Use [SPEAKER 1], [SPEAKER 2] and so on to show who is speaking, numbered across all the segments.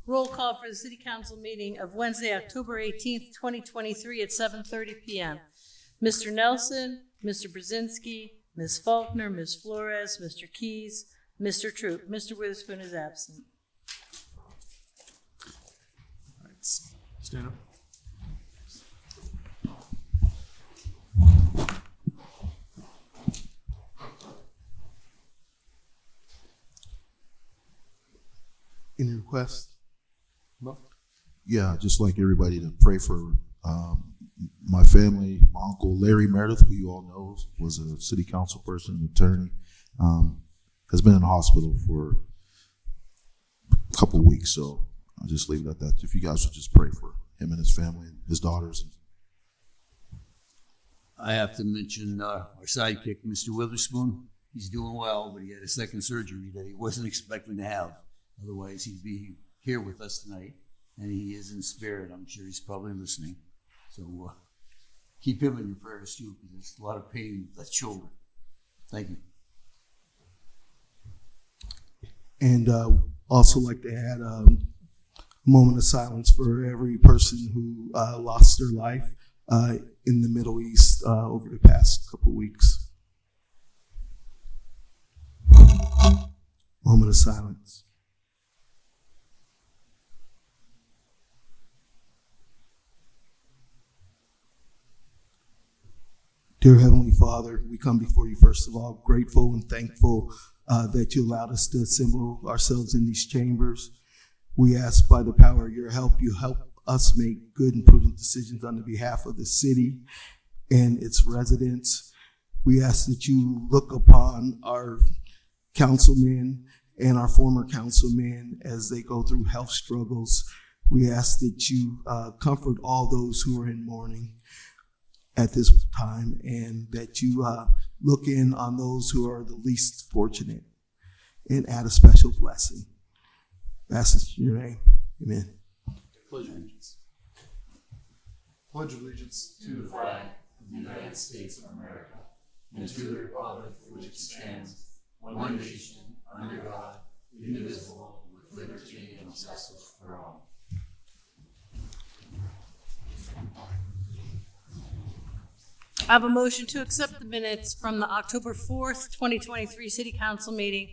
[SPEAKER 1] Roll call for the City Council meeting of Wednesday, October 18th, 2023 at 7:30 p.m. Mr. Nelson, Mr. Brzezinski, Ms. Faulkner, Ms. Flores, Mr. Keys, Mr. Troop. Mr. Witherspoon is absent.
[SPEAKER 2] All right, stand up.
[SPEAKER 3] Any requests?
[SPEAKER 2] No?
[SPEAKER 3] Yeah, just like everybody to pray for my family. My uncle Larry Meredith, who you all know, was a city council person, an attorney, has been in the hospital for a couple of weeks. So I'll just leave it at that. If you guys would just pray for him and his family and his daughters.
[SPEAKER 4] I have to mention our sidekick, Mr. Witherspoon. He's doing well, but he had a second surgery that he wasn't expecting to have. Otherwise, he'd be here with us tonight, and he is in spirit. I'm sure he's probably listening. So keep him in your prayers, too, because there's a lot of pain with that shoulder. Thank you.
[SPEAKER 3] And also like to add a moment of silence for every person who lost their life in the Middle East over the past couple of weeks. Moment of silence. Dear Heavenly Father, we come before you first of all grateful and thankful that you allowed us to assemble ourselves in these chambers. We ask by the power of your help, you help us make good and prudent decisions on the behalf of the city and its residents. We ask that you look upon our councilmen and our former councilmen as they go through health struggles. We ask that you comfort all those who are in mourning at this time, and that you look in on those who are the least fortunate and add a special blessing. That's in your name. Amen.
[SPEAKER 2] Pledge allegiance. Pledge allegiance to the flag of the United States of America and to the republic for which it stands, one nation, under God, indivisible, with liberty and justice for all.
[SPEAKER 1] I have a motion to accept the minutes from the October 4th, 2023 City Council meeting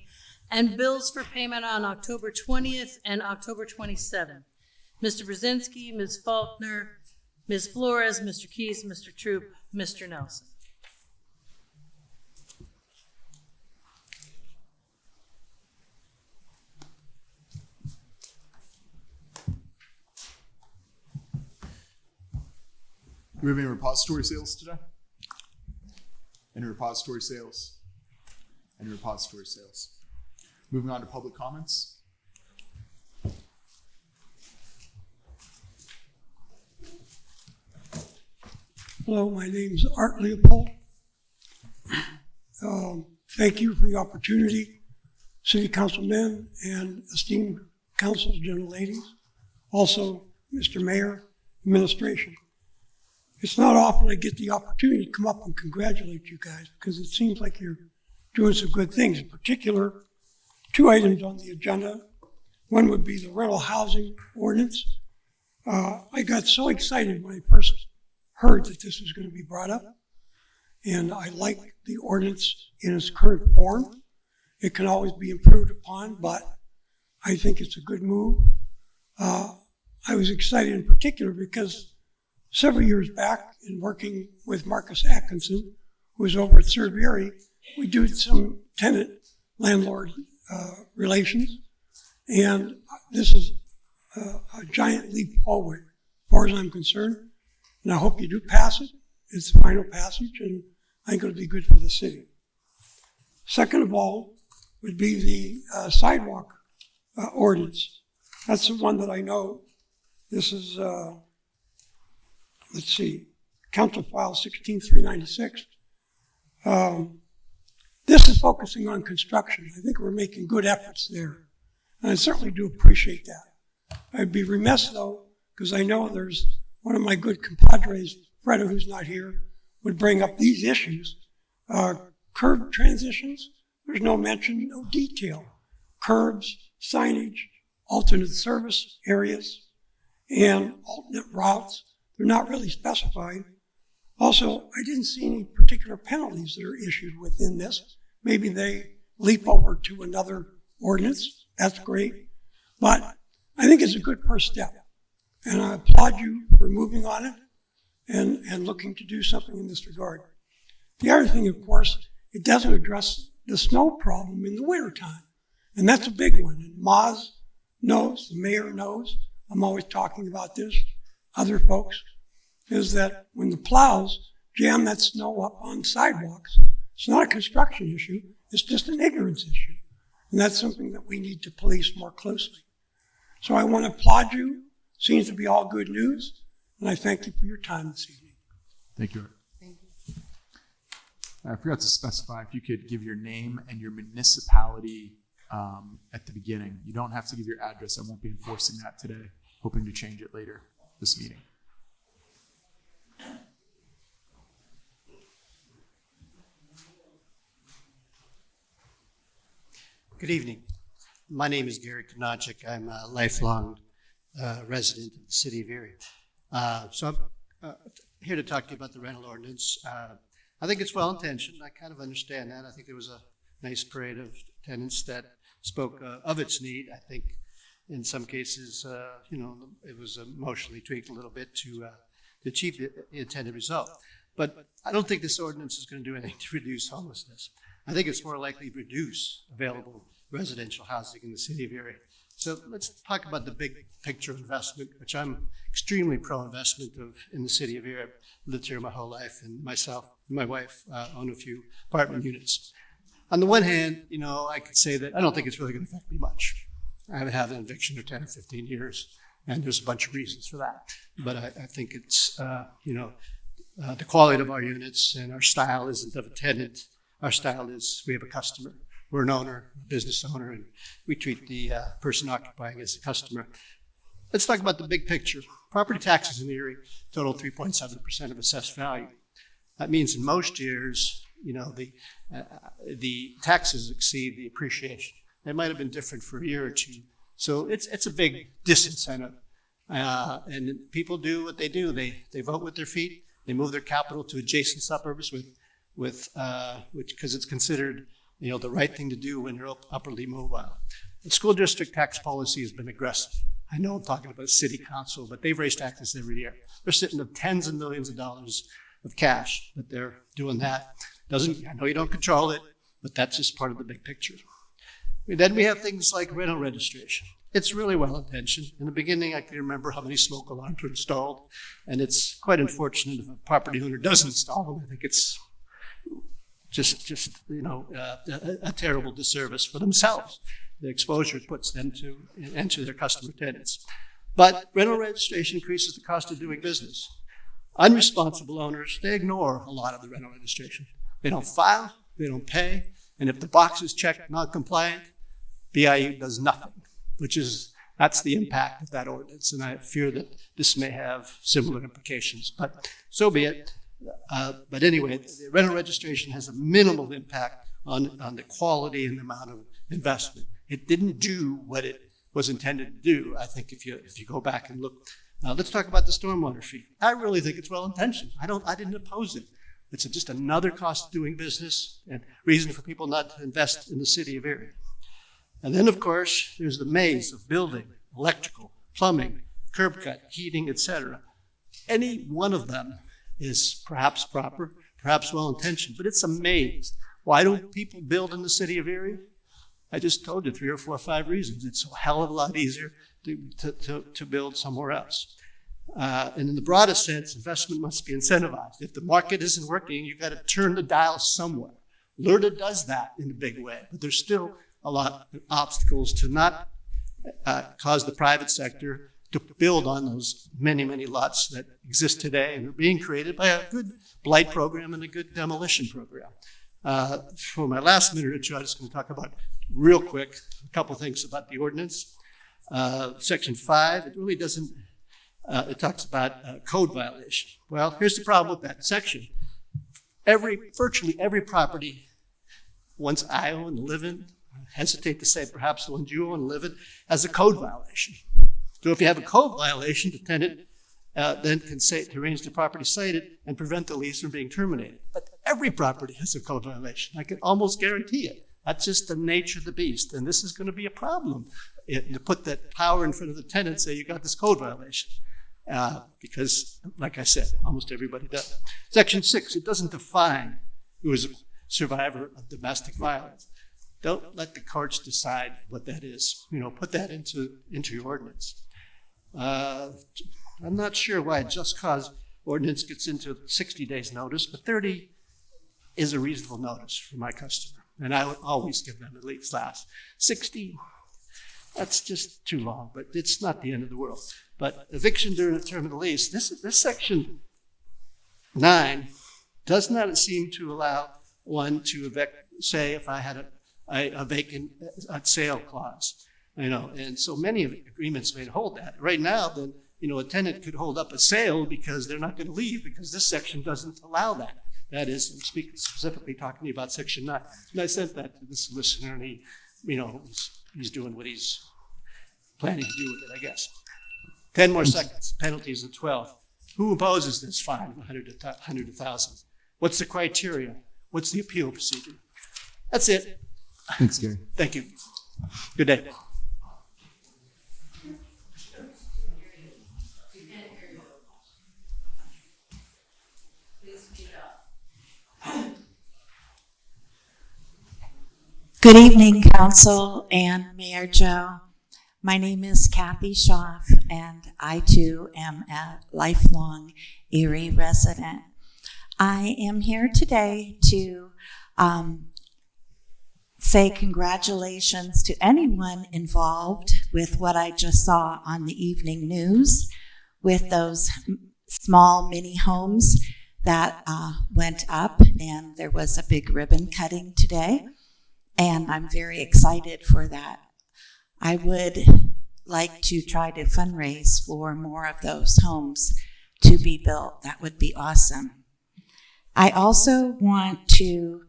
[SPEAKER 1] and bills for payment on October 20th and October 27th. Mr. Brzezinski, Ms. Faulkner, Ms. Flores, Mr. Keys, Mr. Troop, Mr. Nelson.
[SPEAKER 2] Do we have any repository sales today? Any repository sales? Any repository sales? Moving on to public comments.
[SPEAKER 5] Hello, my name is Art Leopold. Thank you for the opportunity, City Councilmen and esteemed councils, gentle ladies. Also, Mr. Mayor, administration. It's not often I get the opportunity to come up and congratulate you guys because it seems like you're doing some good things. In particular, 2 items on the agenda. One would be the rental housing ordinance. I got so excited when I first heard that this was going to be brought up, and I like the ordinance in its current form. It can always be improved upon, but I think it's a good move. I was excited in particular because several years back, in working with Marcus Atkinson, who was over at Third Erie, we did some tenant-landlord relations, and this is a giant leap forward, as far as I'm concerned. And I hope you do pass it. It's the final passage, and I think it'll be good for the city. Second of all would be the sidewalk ordinance. That's the one that I know. This is, let's see, Council File 16396. This is focusing on construction. I think we're making good efforts there, and I certainly do appreciate that. I'd be remiss, though, because I know there's one of my good compadres, Freda, who's not here, would bring up these issues. Curb transitions, there's no mention, no detail. Curbs, signage, alternate service areas and alternate routes. They're not really specified. Also, I didn't see any particular penalties that are issued within this. Maybe they leap over to another ordinance. That's great. But I think it's a good first step. And I applaud you for moving on it and looking to do something in this regard. The other thing, of course, it doesn't address the snow problem in the wintertime. And that's a big one. And Maz knows, the mayor knows, I'm always talking about this, other folks, is that when the plows jam that snow up on sidewalks, it's not a construction issue, it's just an ignorance issue. And that's something that we need to police more closely. So I want to applaud you. Seems to be all good news. And I thank you for your time this evening.
[SPEAKER 6] Thank you, Art. I forgot to specify if you could give your name and your municipality at the beginning. You don't have to give your address. I won't be enforcing that today. Hoping to change it later this meeting.
[SPEAKER 7] Good evening. My name is Gary Konachik. I'm a lifelong resident of the city of Erie. So I'm here to talk to you about the rental ordinance. I think it's well-intentioned. I kind of understand that. I think there was a nice parade of tenants that spoke of its need. I think in some cases, it was emotionally tweaked a little bit to achieve the intended result. But I don't think this ordinance is going to do anything to reduce homelessness. I think it's more likely to reduce available residential housing in the city of Erie. So let's talk about the big picture investment, which I'm extremely pro-investment of in the city of Erie. I've lived here my whole life, and myself and my wife own a few apartment units. On the one hand, I could say that I don't think it's really going to affect me much. I haven't had an eviction for 10 or 15 years, and there's a bunch of reasons for that. But I think it's, the quality of our units and our style isn't of a tenant. Our style is we have a customer. We're an owner, a business owner, and we treat the person occupying as a customer. Let's talk about the big picture. Property taxes in Erie total 3.7% of assessed value. That means in most years, the taxes exceed the appreciation. It might have been different for a year or two. So it's a big disincentive. And people do what they do. They vote with their feet. They move their capital to adjacent suburbs which because it's considered the right thing to do when you're upwardly mobile. The school district tax policy has been aggressive. I know I'm talking about city council, but they've raised taxes every year. They're sitting on tens of millions of dollars of cash, but they're doing that. I know you don't control it, but that's just part of the big picture. Then we have things like rental registration. It's really well intentioned. In the beginning, I can remember how many smoke alarms were installed, and it's quite unfortunate if a property owner doesn't install them. I think it's just a terrible disservice for themselves. The exposure it puts them to their customer tenants. But rental registration increases the cost of doing business. Unresponsible owners, they ignore a lot of the rental registration. They don't file, they don't pay, and if the box is checked non-compliant, BIU does nothing, that's the impact of that ordinance, and I fear that this may have similar implications, but so be it. But anyway, the rental registration has a minimal impact on the quality and the amount of investment. It didn't do what it was intended to do. I think if you go back and look, let's talk about the stormwater fee. I really think it's well intentioned. I didn't oppose it. It's just another cost of doing business and reason for people not to invest in the city of Erie. And then, of course, there's the maze of building, electrical, plumbing, curb cut, heating, etc. Any one of them is perhaps proper, perhaps well-intentioned, but it's a maze. Why don't people build in the city of Erie? I just told you 3 or 4 or 5 reasons. It's a hell of a lot easier to build somewhere else. And in the broadest sense, investment must be incentivized. If the market isn't working, you've got to turn the dial somewhere. LRTA does that in a big way, but there's still a lot of obstacles to not cause the private sector to build on those many, many lots that exist today and are being created by a good blight program and a good demolition program. For my last minute or two, I'm just going to talk about real quick a couple things about the ordinance. Section 5, it really doesn't, it talks about code violation. Well, here's the problem with that section. Virtually every property, once I owned, live in, hesitate to say perhaps the ones you own and live in, has a code violation. So if you have a code violation, the tenant then can say to arrange the property cited and prevent the lease from being terminated. But every property has a code violation. I can almost guarantee it. That's just the nature of the beast. And this is going to be a problem to put that power in front of the tenant and say, you got this code violation. Because, like I said, almost everybody does. Section 6, it doesn't define who is a survivor of domestic violence. Don't let the courts decide what that is. Put that into your ordinance. I'm not sure why a just cause ordinance gets into 60 days notice, but 30 is a reasonable notice for my customer. And I would always give them at least 60. That's just too long, but it's not the end of the world. But eviction during the term of the lease, this section 9 does not seem to allow one to evict, say, if I had a vacant sale clause, and so many of the agreements may hold that. Right now, then, a tenant could hold up a sale because they're not going to leave because this section doesn't allow that. That is, I'm speaking specifically talking to you about section 9. And I sent that to the solicitor, and he's doing what he's planning to do with it, I guess. 10 more seconds. Penalties at 12. Who imposes this fine of 100 to 1,000? What's the criteria? What's the appeal procedure? That's it.
[SPEAKER 6] Thanks, Gary.
[SPEAKER 7] Thank you. Good day.
[SPEAKER 8] Good evening, Council and Mayor Joe. My name is Kathy Schaff, and I too am a lifelong Erie resident. I am here today to say congratulations to anyone involved with what I just saw on the evening news with those small mini homes that went up, and there was a big ribbon cutting today. And I'm very excited for that. I would like to try to fundraise for more of those homes to be built. That would be awesome. I also want to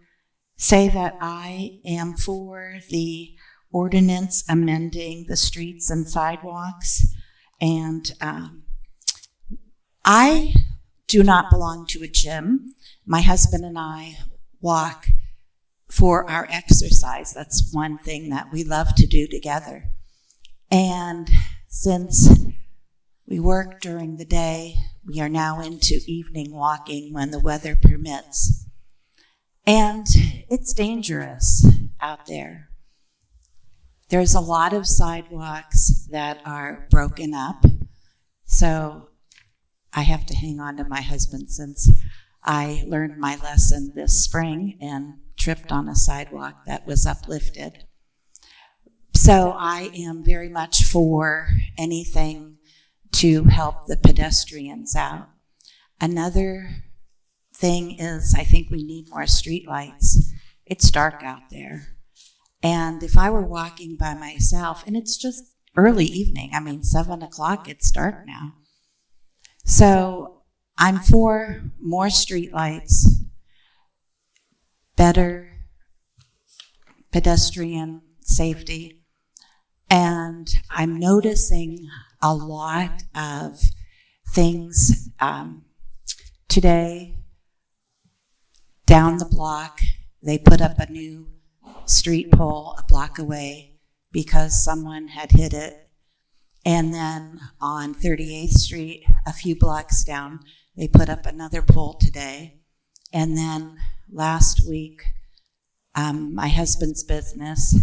[SPEAKER 8] say that I am for the ordinance amending the streets and sidewalks. And I do not belong to a gym. My husband and I walk for our exercise. That's one thing that we love to do together. And since we work during the day, we are now into evening walking when the weather permits. And it's dangerous out there. There's a lot of sidewalks that are broken up. So I have to hang on to my husband since I learned my lesson this spring and tripped on a sidewalk that was uplifted. So I am very much for anything to help the pedestrians out. Another thing is I think we need more street lights. It's dark out there. And if I were walking by myself, and it's just early evening, 7 o'clock, it's dark now. So I'm for more street lights, better pedestrian safety, and I'm noticing a lot of things today. Down the block, they put up a new street pole a block away because someone had hit it. And then on 38th Street, a few blocks down, they put up another pole today. And then last week, my husband's business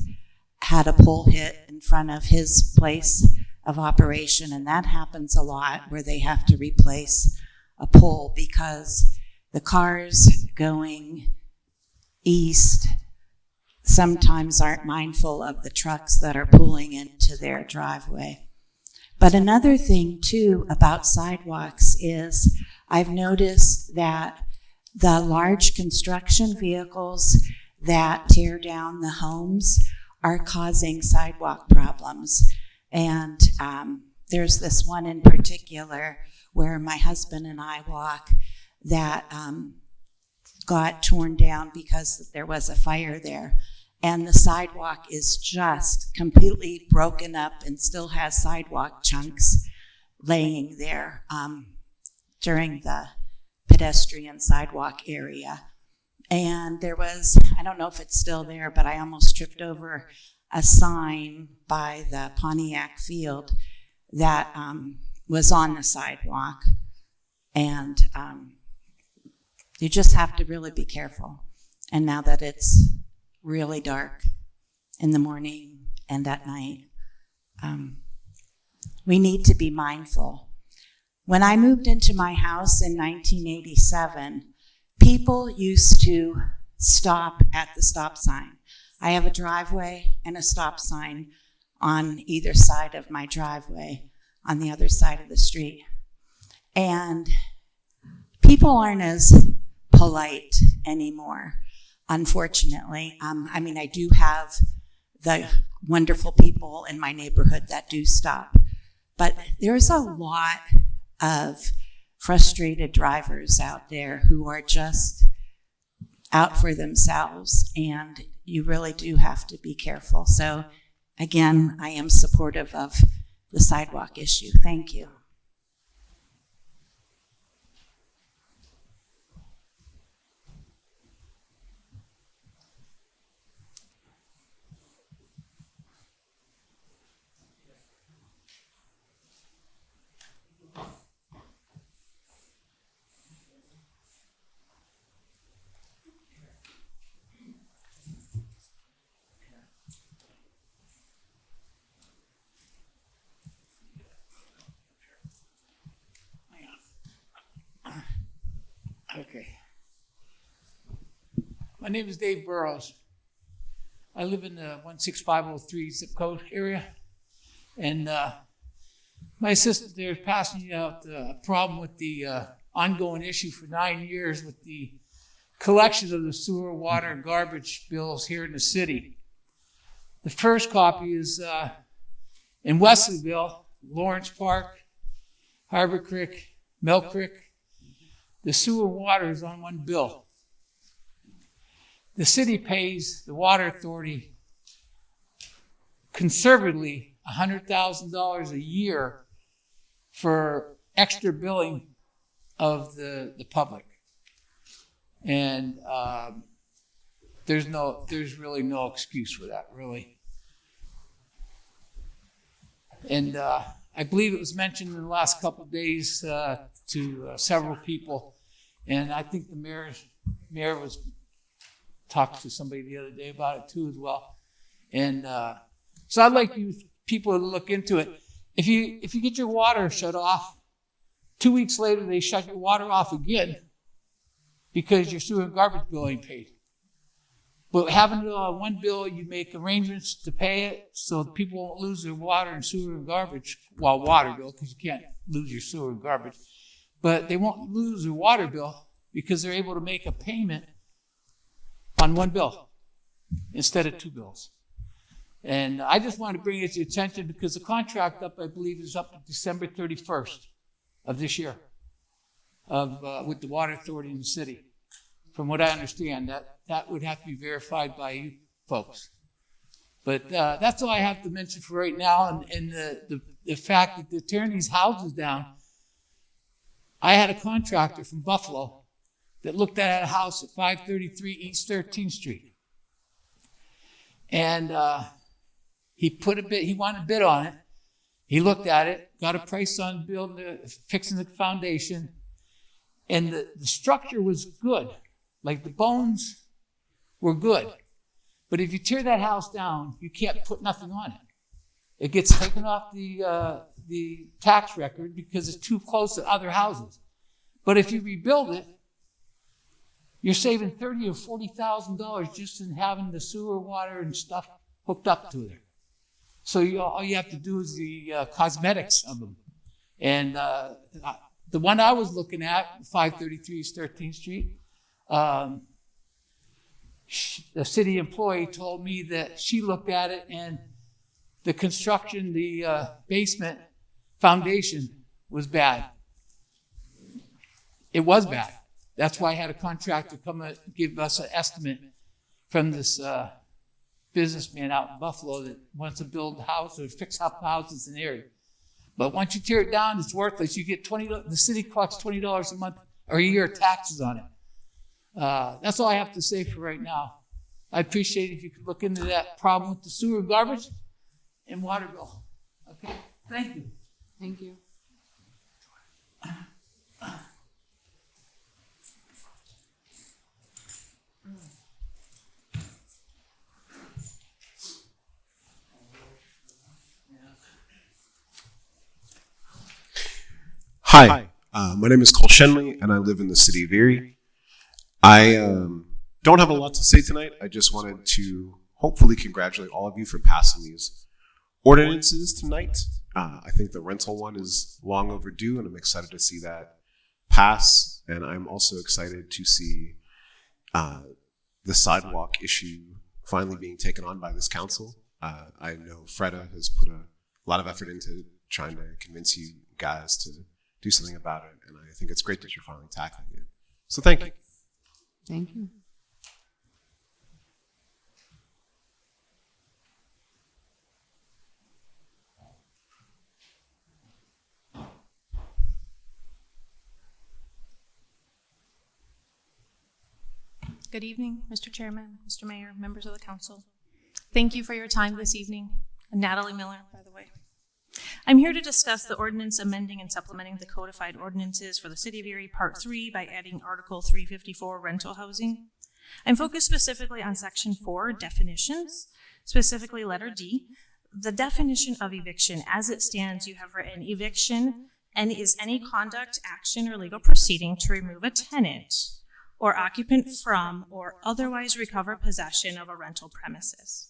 [SPEAKER 8] had a pole hit in front of his place of operation, and that happens a lot where they have to replace a pole because the cars going east sometimes aren't mindful of the trucks that are pulling into their driveway. But another thing, too, about sidewalks is I've noticed that the large construction vehicles that tear down the homes are causing sidewalk problems. And there's this one in particular where my husband and I walk that got torn down because there was a fire there. and the sidewalk is just completely broken up and still has sidewalk chunks laying there during the pedestrian sidewalk area. And there was, I don't know if it's still there, but I almost tripped over a sign by the Pontiac field that was on the sidewalk. And you just have to really be careful. And now that it's really dark in the morning and at night, we need to be mindful. When I moved into my house in 1987, people used to stop at the stop sign. I have a driveway and a stop sign on either side of my driveway, on the other side of the street. And people aren't as polite anymore, unfortunately. I mean, I do have the wonderful people in my neighborhood that do stop, but there's a lot of frustrated drivers out there who are just out for themselves, and you really do have to be careful. So again, I am supportive of the sidewalk issue. Thank you.
[SPEAKER 9] Okay. My name is Dave Burrows. I live in the 16503 zip code area. And my assistant there is passing out a problem with the ongoing issue for 9 years with the collection of the sewer, water, and garbage bills here in the city. The first copy is in Wesleyville, Lawrence Park, Harbor Creek, Mill Creek. The sewer water is on one bill. The city pays the water authority conservatively $100,000 a year for extra billing of the public. And there's really no excuse for that, really. And I believe it was mentioned in the last couple of days to several people, and I think the mayor was talking to somebody the other day about it too as well. And so I'd like you people to look into it. If you get your water shut off, 2 weeks later they shut your water off again because your sewer and garbage bill ain't paid. But having it on one bill, you make arrangements to pay it so people won't lose their water and sewer and garbage. Well, water bill, because you can't lose your sewer and garbage. But they won't lose their water bill because they're able to make a payment on one bill instead of two bills. And I just want to bring it to your attention because the contract up, I believe, is up to December 31st of this year with the water authority in the city. From what I understand, that would have to be verified by you folks. But that's all I have to mention for right now. And the fact that they're tearing these houses down, I had a contractor from Buffalo that looked at a house at 533 East 13th Street. And he wanted a bid on it. He looked at it, got a price on fixing the foundation, and the structure was good. Like the bones were good. But if you tear that house down, you can't put nothing on it. It gets taken off the tax record because it's too close to other houses. But if you rebuild it, you're saving $30,000 or $40,000 just in having the sewer, water, and stuff hooked up to it. So all you have to do is the cosmetics of them. And the one I was looking at, 533 East 13th Street, the city employee told me that she looked at it and the construction, the basement foundation was bad. It was bad. That's why I had a contractor come and give us an estimate from this businessman out in Buffalo that wants to build a house or fix up houses in the area. But once you tear it down, it's worthless. You get the city collects $20 a month or a year of taxes on it. That's all I have to say for right now. I appreciate if you could look into that problem with the sewer garbage and water bill. Okay, thank you.
[SPEAKER 1] Thank you.
[SPEAKER 10] Hi, my name is Cole Shenley, and I live in the city of Erie. I don't have a lot to say tonight. I just wanted to hopefully congratulate all of you for passing these ordinances tonight. I think the rental one is long overdue, and I'm excited to see that pass. And I'm also excited to see the sidewalk issue finally being taken on by this council. I know Freda has put a lot of effort into trying to convince you guys to do something about it, and I think it's great that you're finally tackling it. So thank you.
[SPEAKER 1] Thank you.
[SPEAKER 11] Good evening, Mr. Chairman, Mr. Mayor, members of the council. Thank you for your time this evening. Natalie Miller, by the way. I'm here to discuss the ordinance amending and supplementing the codified ordinances for the City of Erie Part 3 by adding Article 354 rental housing. I'm focused specifically on Section 4 definitions, specifically letter D. The definition of eviction as it stands, you have written eviction and is any conduct, action, or legal proceeding to remove a tenant or occupant from or otherwise recover possession of a rental premises.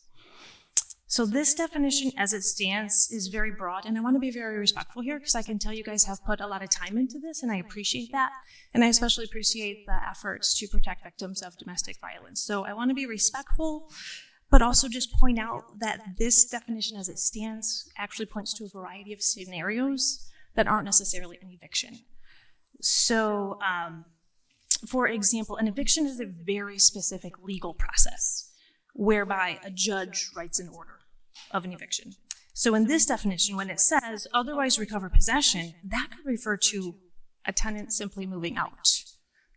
[SPEAKER 11] So this definition as it stands is very broad, and I want to be very respectful here because I can tell you guys have put a lot of time into this, and I appreciate that. And I especially appreciate the efforts to protect victims of domestic violence. So I want to be respectful, but also just point out that this definition as it stands actually points to a variety of scenarios that aren't necessarily an eviction. So, for example, an eviction is a very specific legal process whereby a judge writes an order of an eviction. So in this definition, when it says otherwise recover possession, that could refer to a tenant simply moving out.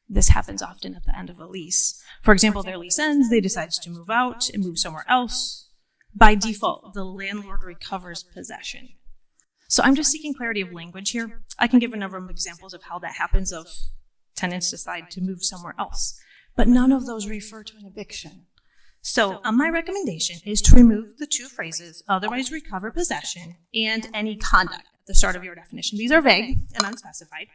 [SPEAKER 11] This happens often at the end of a lease. For example, their lease ends, they decide to move out and move somewhere else. By default, the landlord recovers possession. So I'm just seeking clarity of language here. I can give a number of examples of how that happens of tenants decide to move somewhere else, but none of those refer to an eviction. So my recommendation is to remove the two phrases, otherwise recover possession and any conduct at the start of your definition. These are vague and unspecified.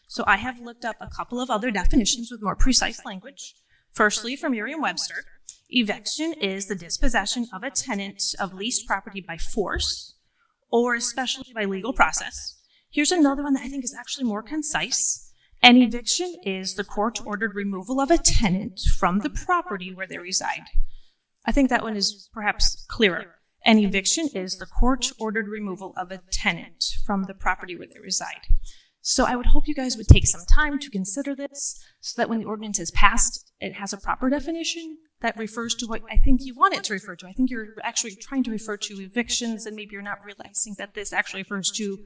[SPEAKER 11] So I have looked up a couple of other definitions with more precise language. Firstly, from Merriam-Webster, eviction is the dispossession of a tenant of leased property by force or especially by legal process. Here's another one that I think is actually more concise. An eviction is the court-ordered removal of a tenant from the property where they reside. I think that one is perhaps clearer. An eviction is the court-ordered removal of a tenant from the property where they reside. So I would hope you guys would take some time to consider this so that when the ordinance is passed, it has a proper definition that refers to what I think you want it to refer to. I think you're actually trying to refer to evictions, and maybe you're not realizing that this actually refers to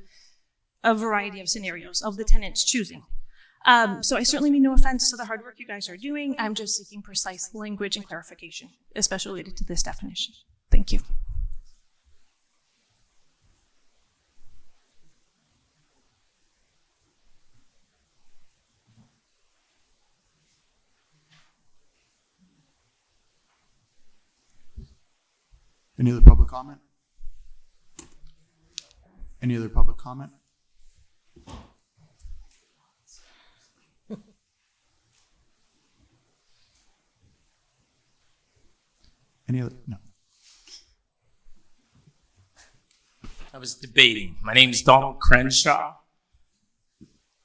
[SPEAKER 11] a variety of scenarios of the tenant's choosing. So I certainly mean no offense to the hard work you guys are doing. I'm just seeking precise language and clarification, especially related to this definition. Thank you.
[SPEAKER 6] Any other public comment? Any other public comment? Any other? No.
[SPEAKER 12] I was debating. My name is Donald Crenshaw.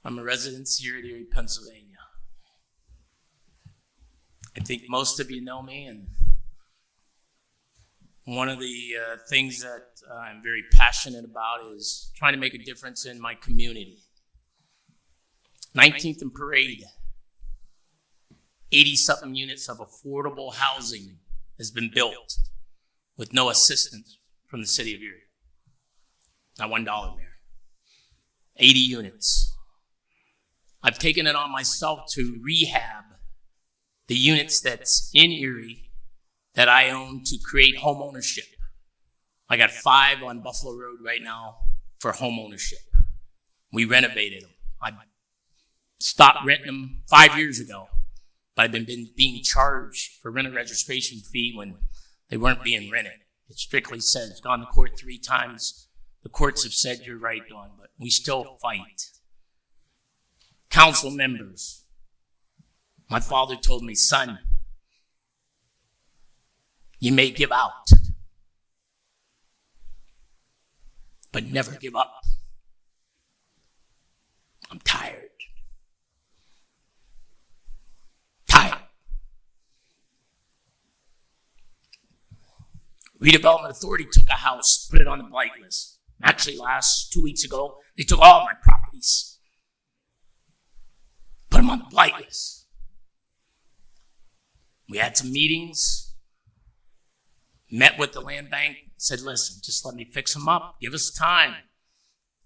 [SPEAKER 12] I'm a resident here at Erie, Pennsylvania. I think most of you know me, and one of the things that I'm very passionate about is trying to make a difference in my community. 19th and Parade, 80-something units of affordable housing has been built. with no assistance from the city of Erie. Not $1, Mayor. 80 units. I've taken it on myself to rehab the units that's in Erie that I own to create home ownership. I got 5 on Buffalo Road right now for home ownership. We renovated them. I stopped renting them 5 years ago, but I've been being charged for renter registration fee when they weren't being rented. It strictly says, it's gone to court 3 times. The courts have said you're right, Dawn, but we still fight. Council members, my father told me, son, you may give out, but never give up. I'm tired. Redevelopment Authority took a house, put it on the blight list. Actually, 2 weeks ago, they took all of my properties, put them on the blight list. We had some meetings, met with the land bank, said, listen, just let me fix them up. Give us time.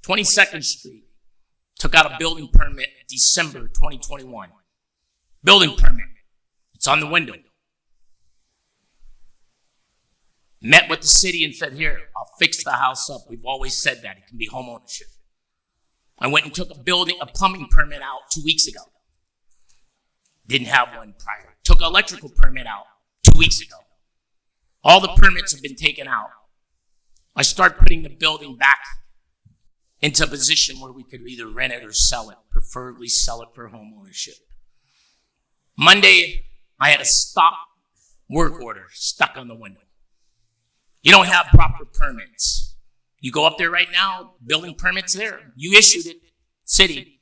[SPEAKER 12] 22nd Street, took out a building permit December 2021. Building permit. It's on the window. Met with the city and said, here, I'll fix the house up. We've always said that. It can be home ownership. I went and took a plumbing permit out 2 weeks ago. Didn't have one prior. Took an electrical permit out 2 weeks ago. All the permits have been taken out. I start putting the building back into a position where we could either rent it or sell it, preferably sell it for home ownership. Monday, I had a stop work order stuck on the window. You don't have proper permits. You go up there right now, building permits there. You issued it, city.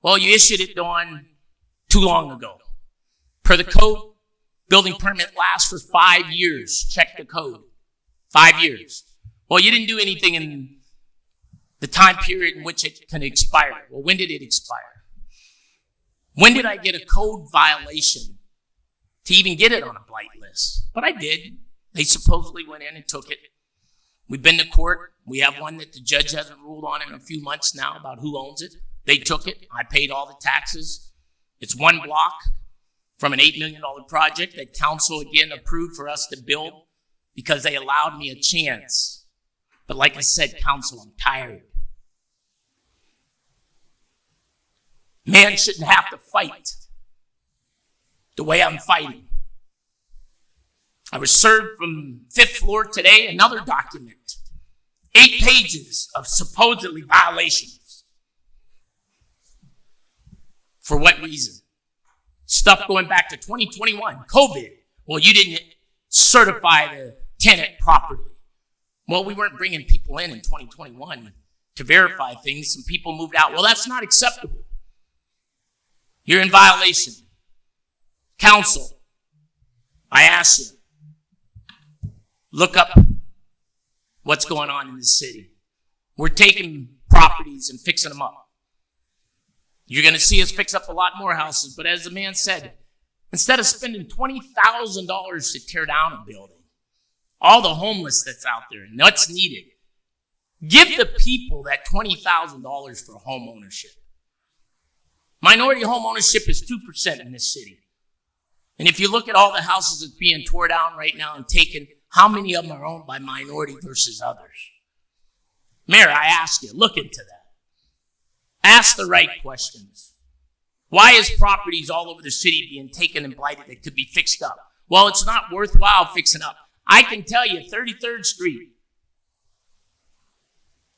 [SPEAKER 12] Well, you issued it, Dawn, too long ago. Per the code, building permit lasts for 5 years. Check the code. 5 years. Well, you didn't do anything in the time period in which it can expire. Well, when did it expire? When did I get a code violation to even get it on a blight list? But I did. They supposedly went in and took it. We've been to court. We have one that the judge hasn't ruled on in a few months now about who owns it. They took it. I paid all the taxes. It's one block from an $8 million project that council again approved for us to build because they allowed me a chance. But like I said, council, I'm tired. Man shouldn't have to fight the way I'm fighting. I was served from 5th floor today another document. 8 pages of supposedly violations. For what reason? Stuff going back to 2021, COVID. Well, you didn't certify the tenant properly. Well, we weren't bringing people in 2021 to verify things. Some people moved out. Well, that's not acceptable. You're in violation. Council, I ask you, look up what's going on in this city. We're taking properties and fixing them up. You're going to see us fix up a lot more houses, but as the man said, instead of spending $20,000 to tear down a building, all the homeless that's out there and what's needed, give the people that $20,000 for home ownership. Minority home ownership is 2% in this city. And if you look at all the houses that's being torn down right now and taken, how many of them are owned by minority versus others? Mayor, I ask you, look into that. Ask the right questions. Why is properties all over the city being taken and blighted that could be fixed up? Well, it's not worthwhile fixing up. I can tell you, 33rd Street,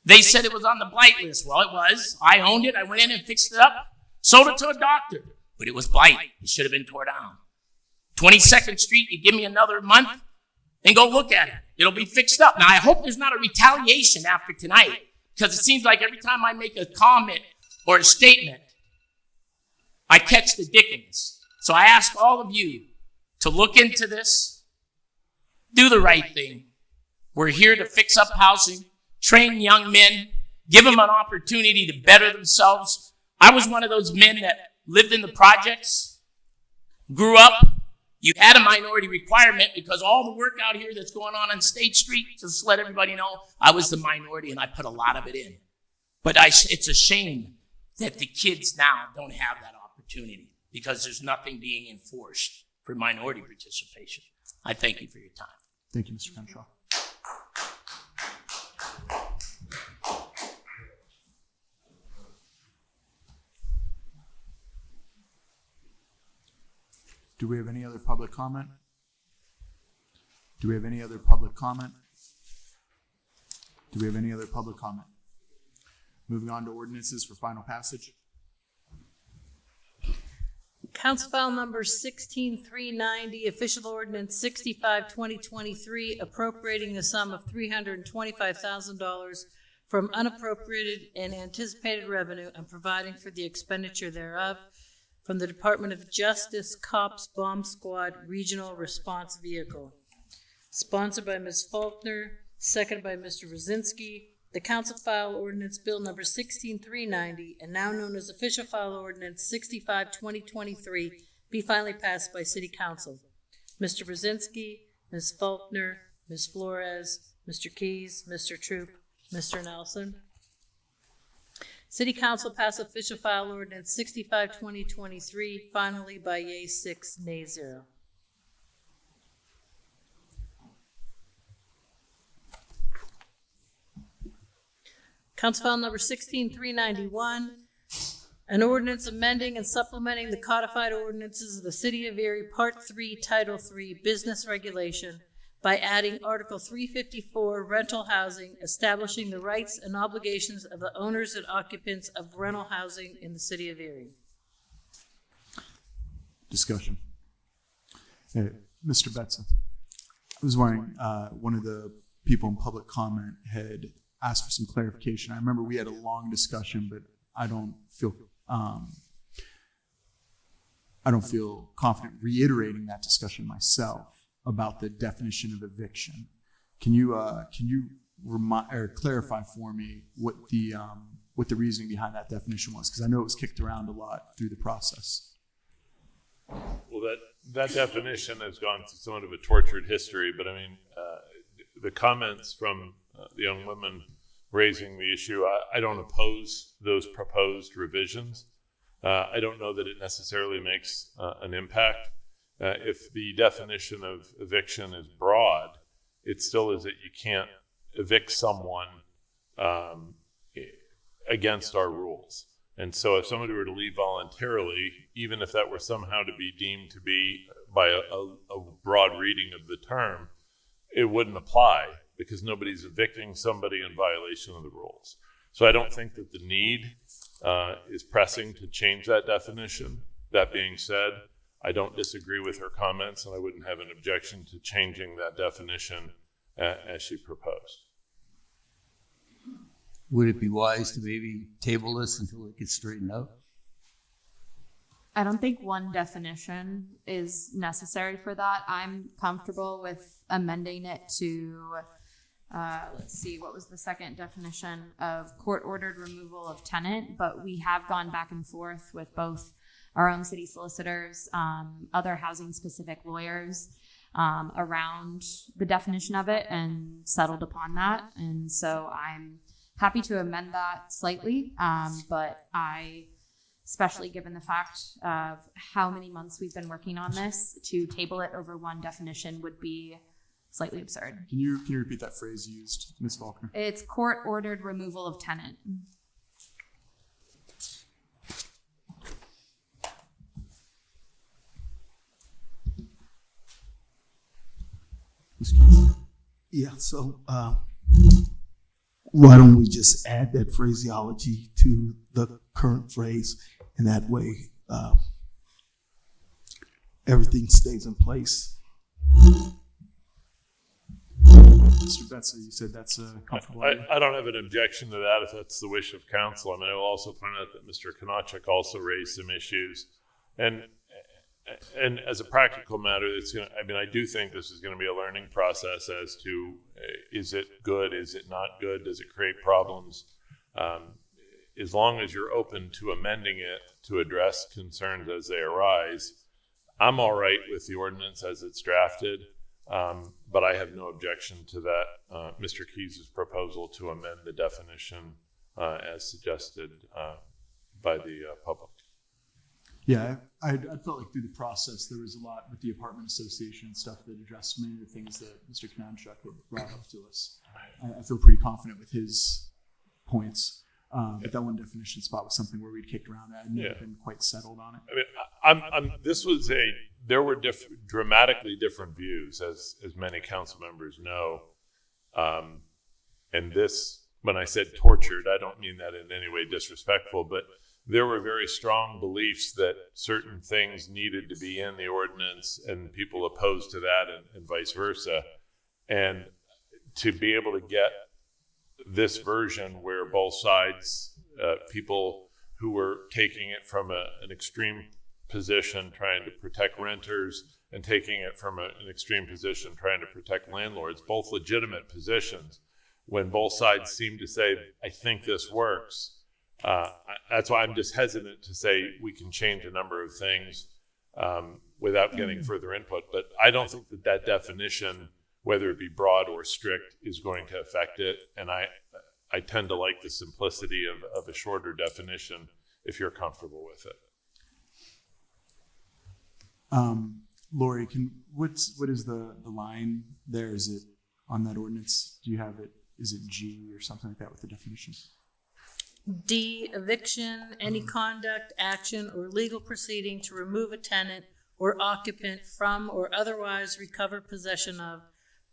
[SPEAKER 12] they said it was on the blight list. Well, it was. I owned it. I went in and fixed it up. Sold it to a doctor. But it was blight. It should have been torn down. 22nd Street, you give me another month and go look at it. It'll be fixed up. Now, I hope there's not a retaliation after tonight, because it seems like every time I make a comment or a statement, I catch the dickens. So I ask all of you to look into this, do the right thing. We're here to fix up housing, train young men, give them an opportunity to better themselves. I was one of those men that lived in the projects, grew up, You had a minority requirement because all the work out here that's going on State Street, just to let everybody know, I was the minority and I put a lot of it in. But it's a shame that the kids now don't have that opportunity because there's nothing being enforced for minority participation. I thank you for your time.
[SPEAKER 6] Thank you, Mr. Crenshaw. Do we have any other public comment? Do we have any other public comment? Do we have any other public comment? Moving on to ordinances for final passage.
[SPEAKER 1] Council file number 16390, official ordinance 65-2023, appropriating the sum of $325,000 from unappropriated and anticipated revenue and providing for the expenditure thereof from the Department of Justice Cops Bomb Squad Regional Response Vehicle. Sponsored by Ms. Faulkner, seconded by Mr. Brzezinski. The council file ordinance bill number 16390, and now known as official file ordinance 65-2023, be finally passed by city council. Mr. Brzezinski, Ms. Faulkner, Ms. Flores, Mr. Keys, Mr. Troop, Mr. Nelson. City council pass official file ordinance 65-2023, finally by yea 6, nay 0. Council file number 16391, an ordinance amending and supplementing the codified ordinances of the City of Erie, Part 3, Title 3, Business Regulation, by adding Article 354, Rental Housing, establishing the rights and obligations of the owners and occupants of rental housing in the City of Erie.
[SPEAKER 6] Discussion. Mr. Betza, I was wondering, one of the people in public comment had asked for some clarification. I remember we had a long discussion, but I don't feel confident reiterating that discussion myself about the definition of eviction. Can you clarify for me what the reasoning behind that definition was? Because I know it was kicked around a lot through the process.
[SPEAKER 13] Well, that definition has gone through somewhat of a tortured history, but I mean, the comments from the young women raising the issue, I don't oppose those proposed revisions. I don't know that it necessarily makes an impact. If the definition of eviction is broad, it still is that you can't evict someone against our rules. And so if somebody were to leave voluntarily, even if that were somehow to be deemed to be by a broad reading of the term, it wouldn't apply because nobody's evicting somebody in violation of the rules. So I don't think that the need is pressing to change that definition. That being said, I don't disagree with her comments, and I wouldn't have an objection to changing that definition as she proposed.
[SPEAKER 4] Would it be wise to maybe table this until it gets straightened out?
[SPEAKER 14] I don't think one definition is necessary for that. I'm comfortable with amending it to, let's see, what was the second definition of court-ordered removal of tenant, but we have gone back and forth with both our own city solicitors, other housing-specific lawyers around the definition of it and settled upon that. And so I'm happy to amend that slightly, but I, especially given the fact of how many months we've been working on this, to table it over one definition would be slightly absurd.
[SPEAKER 6] Can you repeat that phrase used, Ms. Faulkner?
[SPEAKER 14] It's court-ordered removal of tenant.
[SPEAKER 3] Yeah, so why don't we just add that phraseology to the current phrase, and that way everything stays in place.
[SPEAKER 6] Mr. Betza, you said that's comfortable.
[SPEAKER 13] I don't have an objection to that if that's the wish of council. I mean, I will also point out that Mr. Konachik also raised some issues. And as a practical matter, I do think this is going to be a learning process as to, is it good? Is it not good? Does it create problems? As long as you're open to amending it to address concerns as they arise, I'm all right with the ordinance as it's drafted, but I have no objection to that, Mr. Keyes' proposal to amend the definition as suggested by the public.
[SPEAKER 6] Yeah, I felt like through the process there was a lot with the apartment association and stuff that addressed many of the things that Mr. Knanchuk had brought up to us. I feel pretty confident with his points, but that one definition spot was something where we'd kicked around. I had never been quite settled on it.
[SPEAKER 13] I mean, there were dramatically different views, as many council members know, and this, when I said tortured, I don't mean that in any way disrespectful, but there were very strong beliefs that certain things needed to be in the ordinance, and people opposed to that, and vice versa. And to be able to get this version where both sides, people who were taking it from an extreme position trying to protect renters and taking it from an extreme position trying to protect landlords, both legitimate positions, when both sides seem to say, I think this works. That's why I'm just hesitant to say we can change a number of things without getting further input. But I don't think that definition, whether it be broad or strict, is going to affect it. And I tend to like the simplicity of a shorter definition if you're comfortable with it.
[SPEAKER 6] Lori, what is the line there? Is it on that ordinance? Do you have it? Is it G or something like that with the definition?
[SPEAKER 1] D, eviction, any conduct, action, or legal proceeding to remove a tenant or occupant from or otherwise recover possession of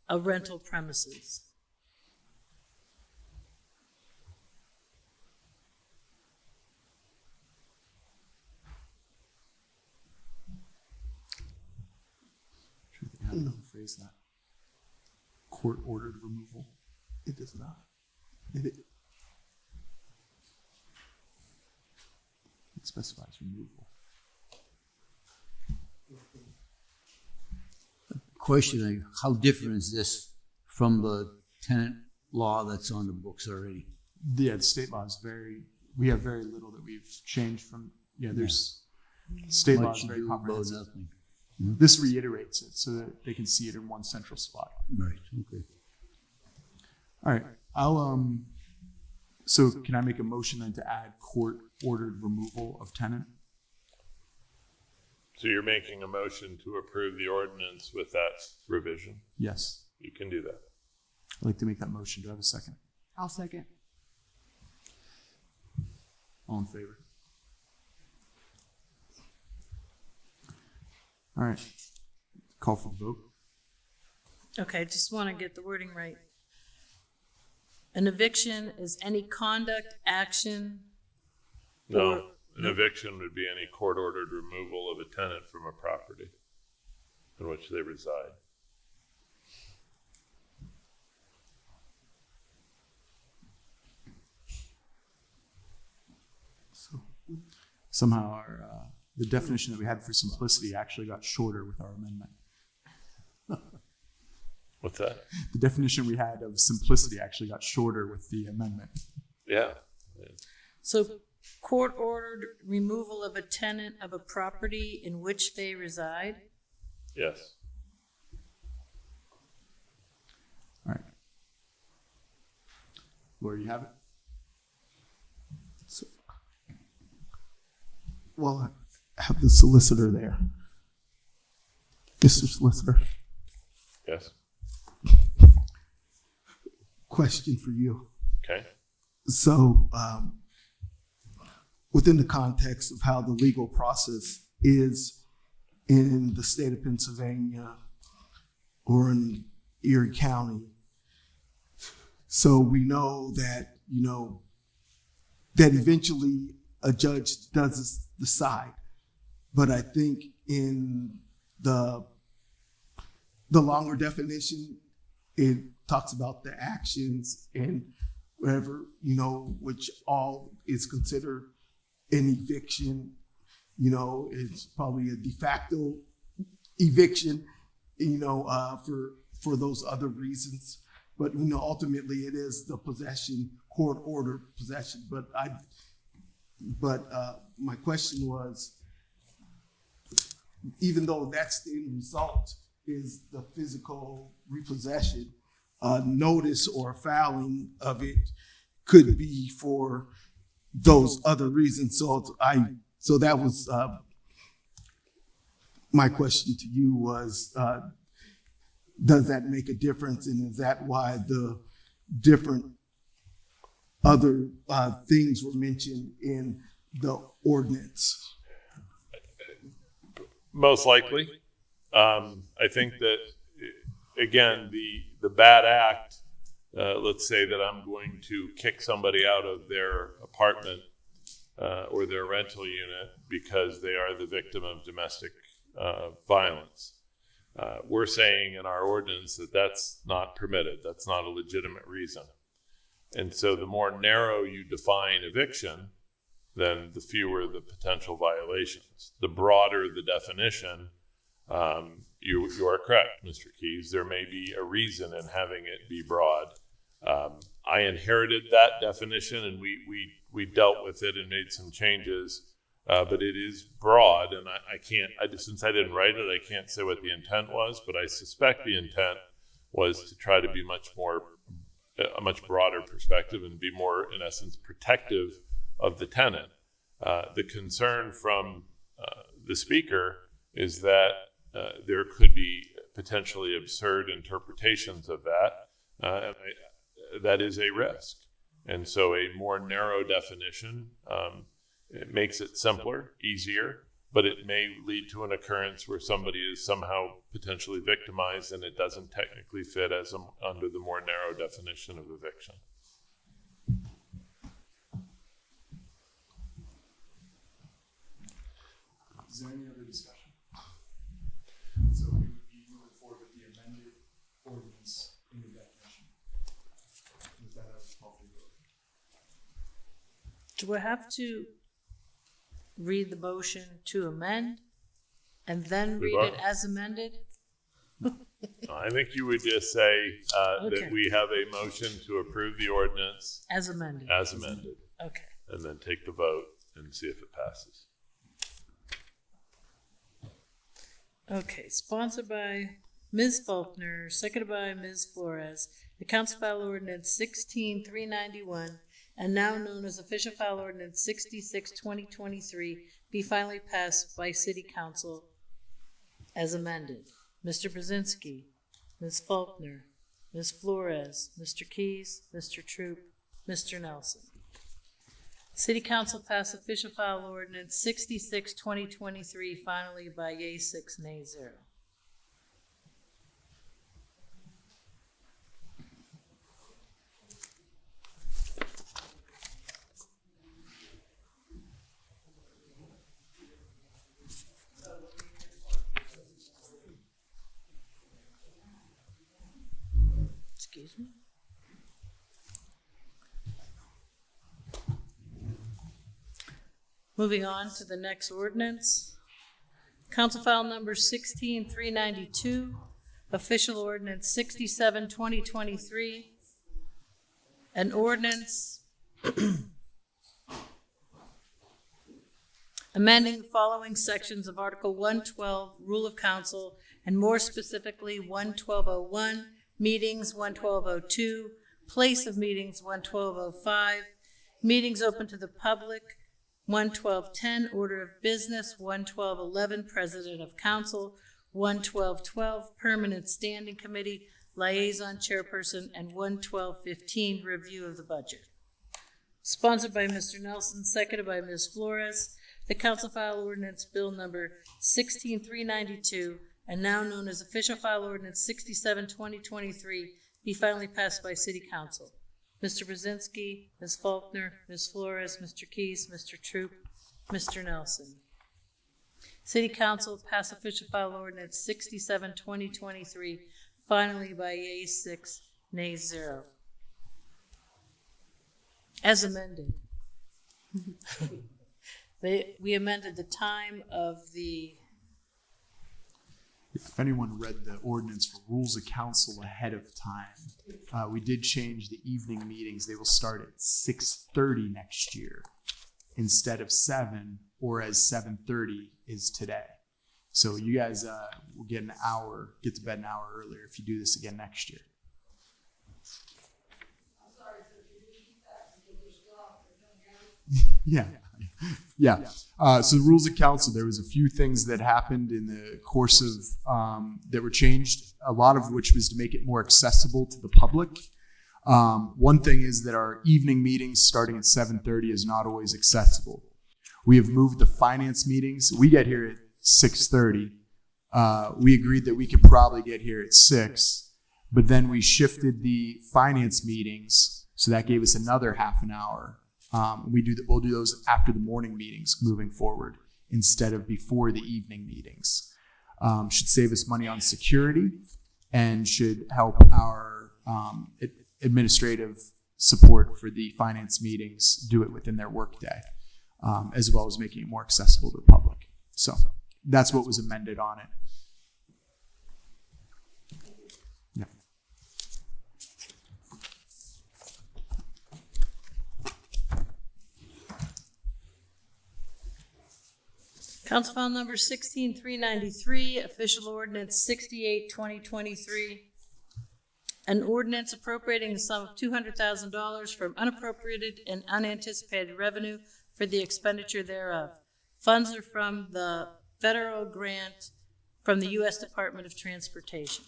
[SPEAKER 1] a rental premises.
[SPEAKER 6] How do you phrase that? Court ordered removal.
[SPEAKER 3] It does not.
[SPEAKER 6] It specifies removal.
[SPEAKER 4] Question, how different is this from the tenant law that's on the books already?
[SPEAKER 6] Yeah, the state law is we have very little that we've changed from, there's, state law is very comprehensive. This reiterates it so that they can see it in one central spot.
[SPEAKER 4] Right, okay.
[SPEAKER 6] All right, so can I make a motion then to add court-ordered removal of tenant?
[SPEAKER 13] So you're making a motion to approve the ordinance with that revision?
[SPEAKER 6] Yes.
[SPEAKER 13] You can do that.
[SPEAKER 6] I'd like to make that motion. Do I have a second?
[SPEAKER 14] I'll second.
[SPEAKER 6] All in favor? All right. Call for the vote.
[SPEAKER 1] Okay, just want to get the wording right. An eviction is any conduct, action.
[SPEAKER 13] No, an eviction would be any court-ordered removal of a tenant from a property in which they reside.
[SPEAKER 6] So somehow the definition that we had for simplicity actually got shorter with our amendment.
[SPEAKER 13] What's that?
[SPEAKER 6] The definition we had of simplicity actually got shorter with the amendment.
[SPEAKER 13] Yeah.
[SPEAKER 1] So court-ordered removal of a tenant of a property in which they reside?
[SPEAKER 13] Yes.
[SPEAKER 6] All right. Laura, you have it?
[SPEAKER 3] So, well, I have the solicitor there. Mr. Solicitor.
[SPEAKER 13] Yes.
[SPEAKER 3] Question for you.
[SPEAKER 13] Okay.
[SPEAKER 3] So, within the context of how the legal process is in the state of Pennsylvania or in Erie County, so we know that, that eventually a judge does decide. But I think in the longer definition, it talks about the actions and whatever, which all is considered an eviction. It's probably a de facto eviction, for those other reasons. But, ultimately it is the possession, court-ordered possession. But my question was, even though that's the end result is the physical repossession, notice or fouling of it could be for those other reasons. So that was my question to you was, does that make a difference? And is that why the different other things were mentioned in the ordinance?
[SPEAKER 13] Most likely. I think that, again, the bad act, let's say that I'm going to kick somebody out of their apartment or their rental unit because they are the victim of domestic violence. We're saying in our ordinance that that's not permitted. That's not a legitimate reason. And so the more narrow you define eviction, then the fewer the potential violations. The broader the definition, you are correct, Mr. Keys. There may be a reason in having it be broad. I inherited that definition, and we dealt with it and made some changes. But it is broad, and since I didn't write it, I can't say what the intent was, but I suspect the intent was to try to be a much broader perspective and be more, in essence, protective of the tenant. The concern from the speaker is that there could be potentially absurd interpretations of that, and that is a risk. And so a more narrow definition, it makes it simpler, easier, but it may lead to an occurrence where somebody is somehow potentially victimized and it doesn't technically fit as under the more narrow definition of eviction.
[SPEAKER 6] Is there any other discussion? So we would be moving forward with the amended ordinance in the definition. With that, I would call for the vote.
[SPEAKER 1] Do I have to read the motion to amend and then read it as amended?
[SPEAKER 13] I think you would just say
[SPEAKER 1] Okay.
[SPEAKER 13] that we have a motion to approve the ordinance
[SPEAKER 1] As amended.
[SPEAKER 13] as amended,
[SPEAKER 1] Okay.
[SPEAKER 13] and then take the vote and see if it passes.
[SPEAKER 1] Okay, sponsored by Ms. Faulkner, seconded by Ms. Flores, the Council File Ordinance 16391, and now known as Official File Ordinance 66-2023, be finally passed by City Council as amended. Mr. Brzezinski, Ms. Faulkner, Ms. Flores, Mr. Keys, Mr. Troop, Mr. Nelson. City Council passed Official File Ordinance 66-2023 finally by yea 6, nay 0. Excuse me? Moving on to the next ordinance. Council File Number 16392, Official Ordinance 67-2023, an ordinance amending the following sections of Article 112, Rule of Council, and more specifically 11201, Meetings 11202, Place of Meetings 11205, Meetings open to the public 11210, Order of Business 11211, President of Council 11212, Permanent Standing Committee, Liaison Chairperson, and 11215, Review of the Budget. Sponsored by Mr. Nelson, seconded by Ms. Flores, the Council File Ordinance Bill Number 16392, and now known as Official File Ordinance 67-2023, be finally passed by City Council. Mr. Brzezinski, Ms. Faulkner, Ms. Flores, Mr. Keys, Mr. Troop, Mr. Nelson. City Council pass Official File Ordinance 67-2023 finally by yea 6, nay 0. As amended. We amended the time of the...
[SPEAKER 6] If anyone read the ordinance for rules of council ahead of time, we did change the evening meetings. They will start at 6:30 next year instead of 7, or as 7:30 is today. So you guys will get to bed an hour earlier if you do this again next year. Yeah. Yeah. So the rules of council, there was a few things that happened in the course of that were changed, a lot of which was to make it more accessible to the public. One thing is that our evening meetings starting at 7:30 is not always accessible. We have moved the finance meetings. We get here at 6:30. We agreed that we could probably get here at 6, but then we shifted the finance meetings, so that gave us another half an hour. We'll do those after the morning meetings moving forward instead of before the evening meetings. Should save us money on security and should help our administrative support for the finance meetings do it within their workday, as well as making it more accessible to the public. So that's what was amended on it. Yeah.
[SPEAKER 1] Council File Number 16393, Official Ordinance 68-2023. An ordinance appropriating the sum of $200,000 from unappropriated and unanticipated revenue for the expenditure thereof. Funds are from the federal grant from the U.S. Department of Transportation.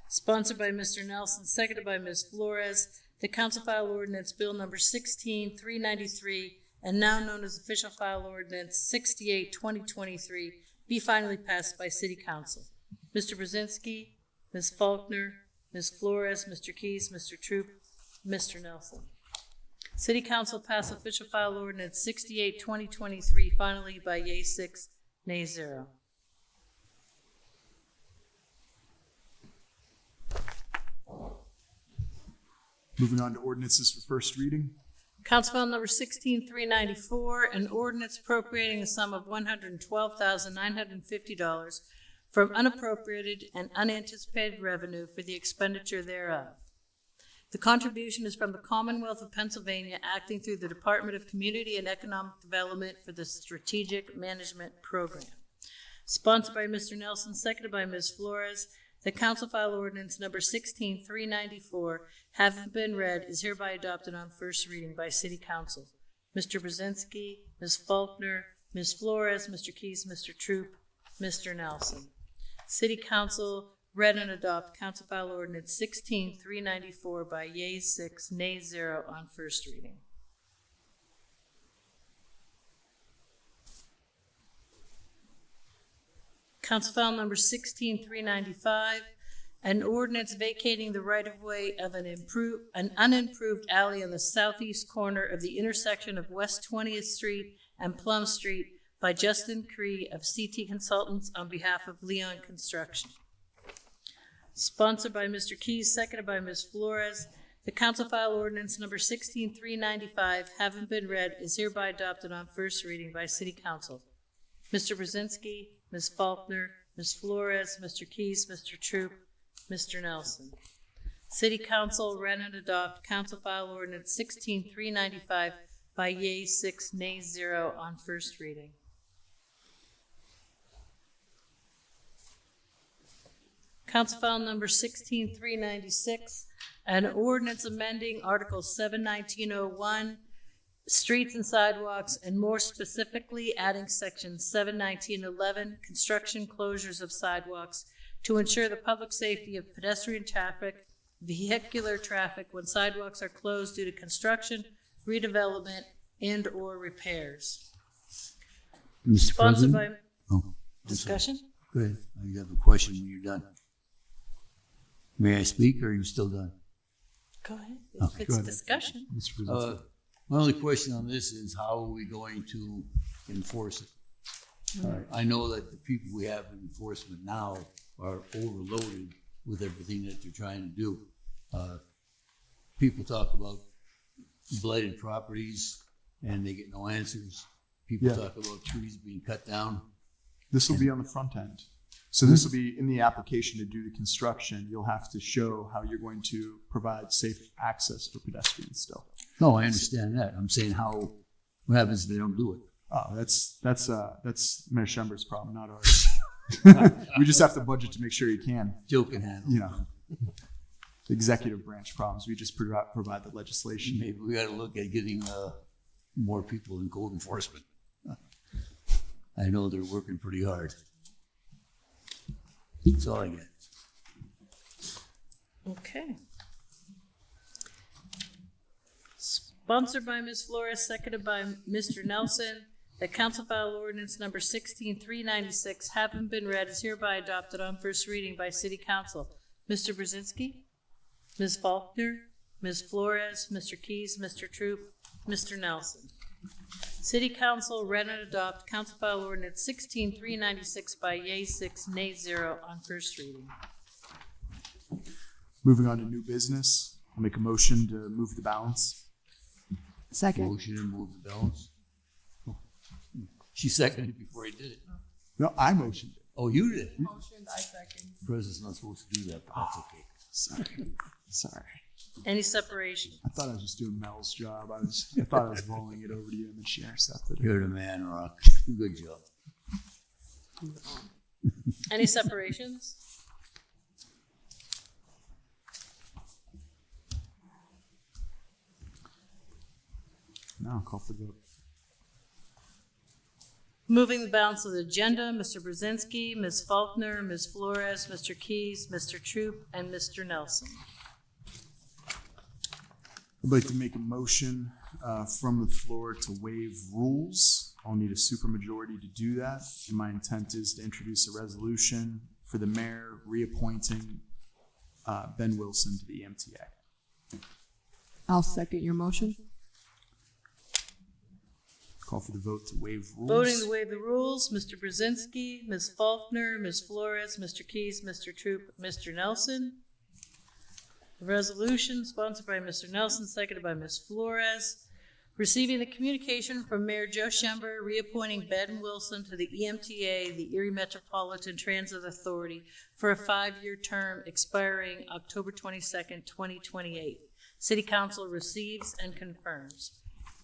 [SPEAKER 1] Sponsored by Mr. Nelson, seconded by Ms. Flores, the Council File Ordinance Bill Number 16393, and now known as Official File Ordinance 68-2023, be finally passed by City Council. Mr. Brzezinski, Ms. Faulkner, Ms. Flores, Mr. Keys, Mr. Troop, Mr. Nelson. City Council pass Official File Ordinance 68-2023 finally by yea 6, nay 0.
[SPEAKER 6] Moving on to ordinances for first reading.
[SPEAKER 1] Council File Number 16394, an ordinance appropriating a sum of $112,950 from unappropriated and unanticipated revenue for the expenditure thereof. The contribution is from the Commonwealth of Pennsylvania, acting through the Department of Community and Economic Development for the Strategic Management Program. Sponsored by Mr. Nelson, seconded by Ms. Flores, the Council File Ordinance Number 16394, having been read, is hereby adopted on first reading by City Council. Mr. Brzezinski, Ms. Faulkner, Ms. Flores, Mr. Keys, Mr. Troop, Mr. Nelson. City Council read and adopt Council File Ordinance 16394 by yea 6, nay 0 on first reading. Council File Number 16395, an ordinance vacating the right-of-way of an unimproved alley on the southeast corner of the intersection of West 20th Street and Plum Street by Justin Cree of CT Consultants on behalf of Leon Construction. Sponsored by Mr. Keys, seconded by Ms. Flores, the Council File Ordinance Number 16395, having been read, is hereby adopted on first reading by City Council. Mr. Brzezinski, Ms. Faulkner, Ms. Flores, Mr. Keys, Mr. Troop, Mr. Nelson. City Council read and adopt Council File Ordinance 16395 by yea 6, nay 0 on first reading. Council File Number 16396, an ordinance amending Article 71901, Streets and Sidewalks, and more specifically adding Section 71911, Construction Closures of Sidewalks, to ensure the public safety of pedestrian traffic, vehicular traffic when sidewalks are closed due to construction, redevelopment, and/or repairs.
[SPEAKER 4] Mr.
[SPEAKER 1] Sponsored
[SPEAKER 4] President?
[SPEAKER 1] by
[SPEAKER 4] Oh, I'm
[SPEAKER 1] discussion.
[SPEAKER 4] sorry. Go ahead. You have a question when you're done. May I speak, or are you still done?
[SPEAKER 1] Go ahead.
[SPEAKER 4] Okay,
[SPEAKER 1] If it's discussion.
[SPEAKER 4] My only question on this is how are we going to enforce it? I know that the people we have in enforcement now are overloaded with everything that they're trying to do. People talk about blighted properties and they get no answers. People talk about trees being cut down.
[SPEAKER 6] This will be on the front end. So this will be in the application to do the construction. You'll have to show how you're going to provide safe access for pedestrians still.
[SPEAKER 4] No, I understand that. I'm saying what happens if they don't do it?
[SPEAKER 6] Oh, that's Mayor Schember's problem, not ours. We just have to budget to make sure you can.
[SPEAKER 4] Joe can handle.
[SPEAKER 6] You know, the executive branch problems. We just provide the legislation.
[SPEAKER 4] Maybe we got to look at getting more people in code enforcement. I know they're working pretty hard. That's all I get.
[SPEAKER 1] Okay. Sponsored by Ms. Flores, seconded by Mr. Nelson, that council file ordinance number 16396 having been read is hereby adopted on first reading by city council. Mr. Brzezinski, Ms. Faulkner, Ms. Flores, Mr. Keys, Mr. Troop, Mr. Nelson. City council read and adopt council file ordinance 16396 by yea 6, nay 0 on first reading.
[SPEAKER 6] Moving on to new business, I'll make a motion to move the balance.
[SPEAKER 14] Second.
[SPEAKER 4] Motion to move the balance. She seconded it before he did it.
[SPEAKER 6] No, I motioned it.
[SPEAKER 4] Oh, you did?
[SPEAKER 14] Motioned, I second.
[SPEAKER 4] President's not supposed to do that, but that's okay.
[SPEAKER 6] Sorry.
[SPEAKER 1] Any separation?
[SPEAKER 6] I thought I was just doing Mel's job. I thought I was rolling it over to you, and then she intercepted it.
[SPEAKER 4] You're the man, Rock. Good job.
[SPEAKER 1] Any separations?
[SPEAKER 6] No, I'll call for the vote.
[SPEAKER 1] Moving the balance of the agenda, Mr. Brzezinski, Ms. Faulkner, Ms. Flores, Mr. Keys, Mr. Troop, and Mr. Nelson.
[SPEAKER 6] I'd like to make a motion from the floor to waive rules. I'll need a supermajority to do that. And my intent is to introduce a resolution for the mayor reappointing Ben Wilson to the EMTA.
[SPEAKER 14] I'll second your motion.
[SPEAKER 6] Call for the vote to waive rules.
[SPEAKER 1] Voting to waive the rules, Mr. Brzezinski, Ms. Faulkner, Ms. Flores, Mr. Keys, Mr. Troop, Mr. Nelson. The resolution sponsored by Mr. Nelson, seconded by Ms. Flores. Receiving the communication from Mayor Joe Schember reappointing Ben Wilson to the EMTA, the Erie Metropolitan Transit Authority, for a 5-year term expiring October 22nd, 2028. City Council receives and confirms.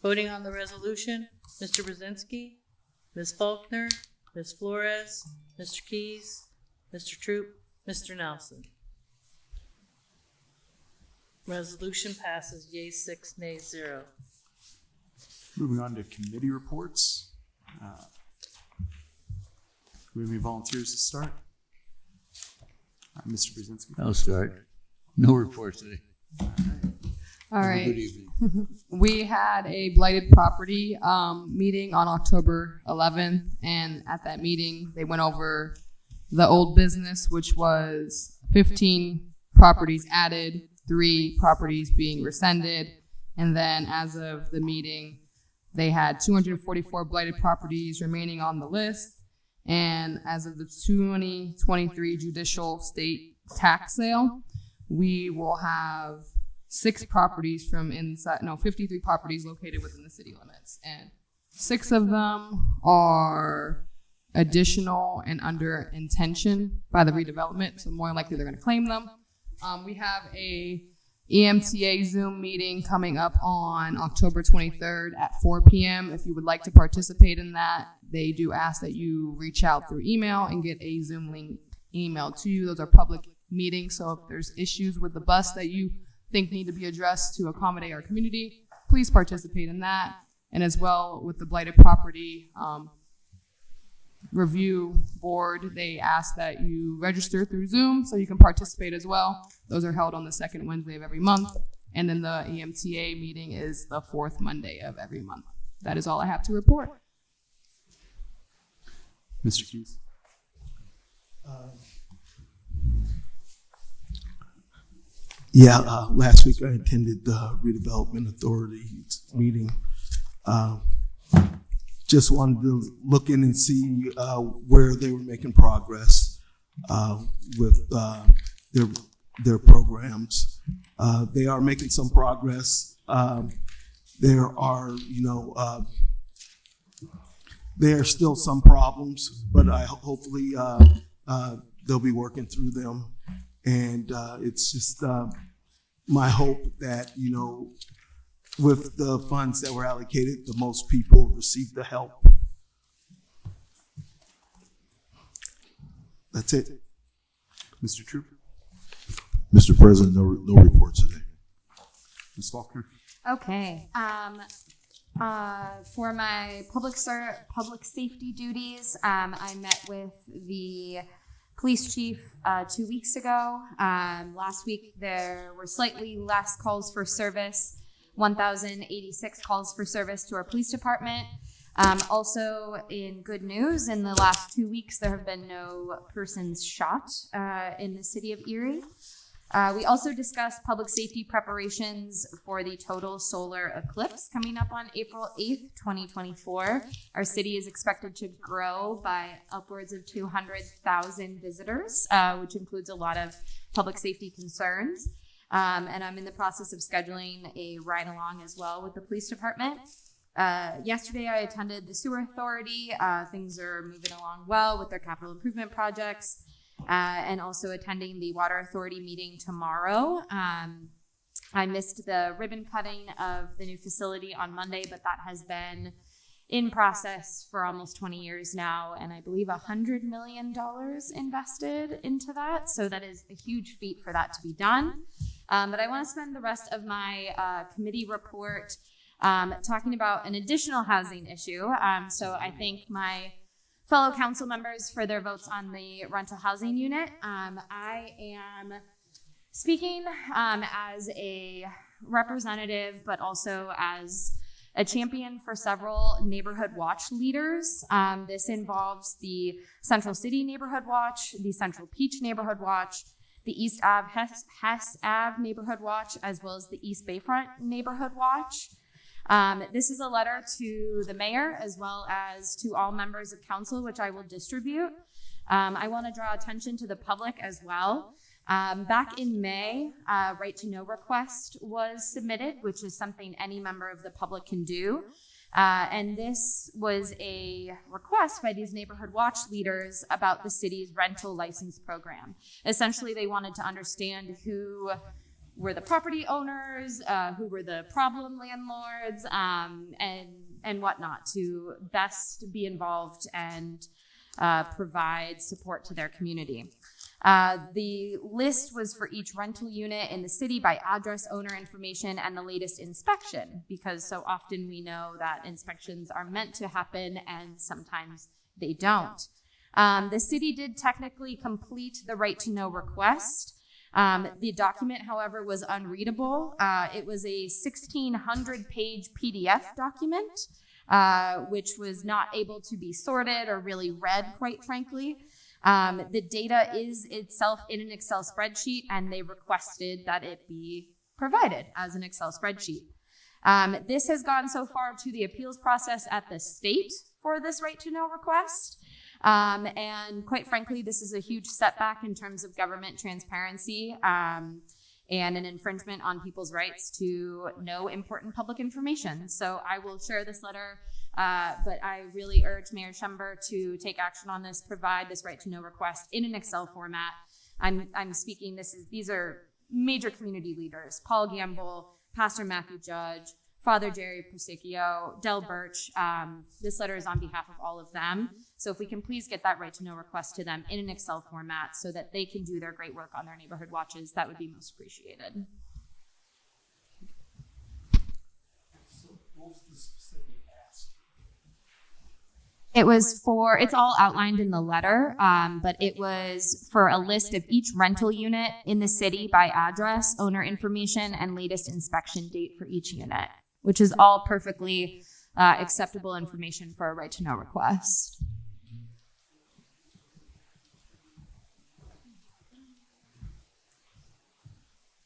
[SPEAKER 1] Voting on the resolution, Mr. Brzezinski, Ms. Faulkner, Ms. Flores, Mr. Keys, Mr. Troop, Mr. Nelson. Resolution passes yea 6, nay 0.
[SPEAKER 6] Moving on to committee reports. Do we have any volunteers to start? Mr. Brzezinski.
[SPEAKER 4] I'll start. No reports today.
[SPEAKER 14] All
[SPEAKER 4] Have a
[SPEAKER 14] right.
[SPEAKER 4] good evening.
[SPEAKER 14] We had a blighted property meeting on October 11th, and at that meeting, they went over the old business, which was 15 properties added, 3 properties being rescinded, and then as of the meeting, they had 244 blighted properties remaining on the list, and as of the 2023 judicial state tax sale, we will have 53 properties located within the city limits, and 6 of them are additional and under intention by the redevelopment, so more likely they're going to claim them. We have a EMTA Zoom meeting coming up on October 23rd at 4 p.m. If you would like to participate in that, they do ask that you reach out through email and get a Zoom link emailed to you. Those are public meetings, so if there's issues with the bus that you think need to be addressed to accommodate our community, please participate in that. And as well with the blighted property review board, they ask that you register through Zoom so you can participate as well. Those are held on the second Wednesday of every month. And then the EMTA meeting is the 4th Monday of every month. That is all I have to report.
[SPEAKER 6] Mr. Keys.
[SPEAKER 3] Last week I attended the Redevelopment Authority meeting. Just wanted to look in and see where they were making progress with their programs. They are making some progress. There are, there are still some problems, but hopefully they'll be working through them. And it's just my hope that, with the funds that were allocated, the most people receive the help. That's it.
[SPEAKER 6] Mr. Troop,
[SPEAKER 15] Mr. President, no report today.
[SPEAKER 6] Ms. Faulkner.
[SPEAKER 14] Okay. For my public safety duties, I met with the police chief 2 weeks ago. Last week there were slightly less calls for service, 1,086 calls for service to our police department. Also, in good news, in the last 2 weeks there have been no persons shot in the city of Erie. We also discussed public safety preparations for the total solar eclipse coming up on April 8th, 2024. Our city is expected to grow by upwards of 200,000 visitors, which includes a lot of public safety concerns. And I'm in the process of scheduling a ride along as well with the police department. Yesterday I attended the sewer authority. Things are moving along well with their capital improvement projects. And also attending the Water Authority meeting tomorrow. I missed the ribbon cutting of the new facility on Monday, but that has been in process for almost 20 years now, and I believe $100 million invested into that, so that is a huge feat for that to be done. But I want to spend the rest of my committee report talking about an additional housing issue. So I thank my fellow council members for their votes on the rental housing unit. I am speaking as a representative, but also as a champion for several neighborhood watch leaders. This involves the Central City Neighborhood Watch, the Central Peach Neighborhood Watch, the East Ave Hess Ave Neighborhood Watch, as well as the East Bayfront Neighborhood Watch. This is a letter to the mayor as well as to all members of council, which I will distribute. I want to draw attention to the public as well. Back in May, right to know request was submitted, which is something any member of the public can do. And this was a request by these neighborhood watch leaders about the city's rental license program. Essentially, they wanted to understand who were the property owners, who were the problem landlords, and whatnot, to best be involved and provide support to their community. The list was for each rental unit in the city by address, owner information, and the latest inspection, because so often we know that inspections are meant to happen and sometimes they don't. The city did technically complete the right to know request. The document, however, was unreadable. It was a 1,600-page PDF document, which was not able to be sorted or really read, quite frankly. The data is itself in an Excel spreadsheet, and they requested that it be provided as an Excel spreadsheet. This has gone so far to the appeals process at the state for this right to know request. And quite frankly, this is a huge setback in terms of government transparency and an infringement on people's rights to know important public information. So I will share this letter, but I really urge Mayor Schember to take action on this, provide this right to know request in an Excel format. I'm speaking, these are major community leaders: Paul Gamble, Pastor Matthew Judge, Father Jerry Persicchio, Del Birch. This letter is on behalf of all of them. So if we can please get that right to know request to them in an Excel format so that they can do their great work on their neighborhood watches, that would be most appreciated. It's all outlined in the letter, but it was for a list of each rental unit in the city by address, owner information, and latest inspection date for each unit, which is all perfectly acceptable information for a right to know request.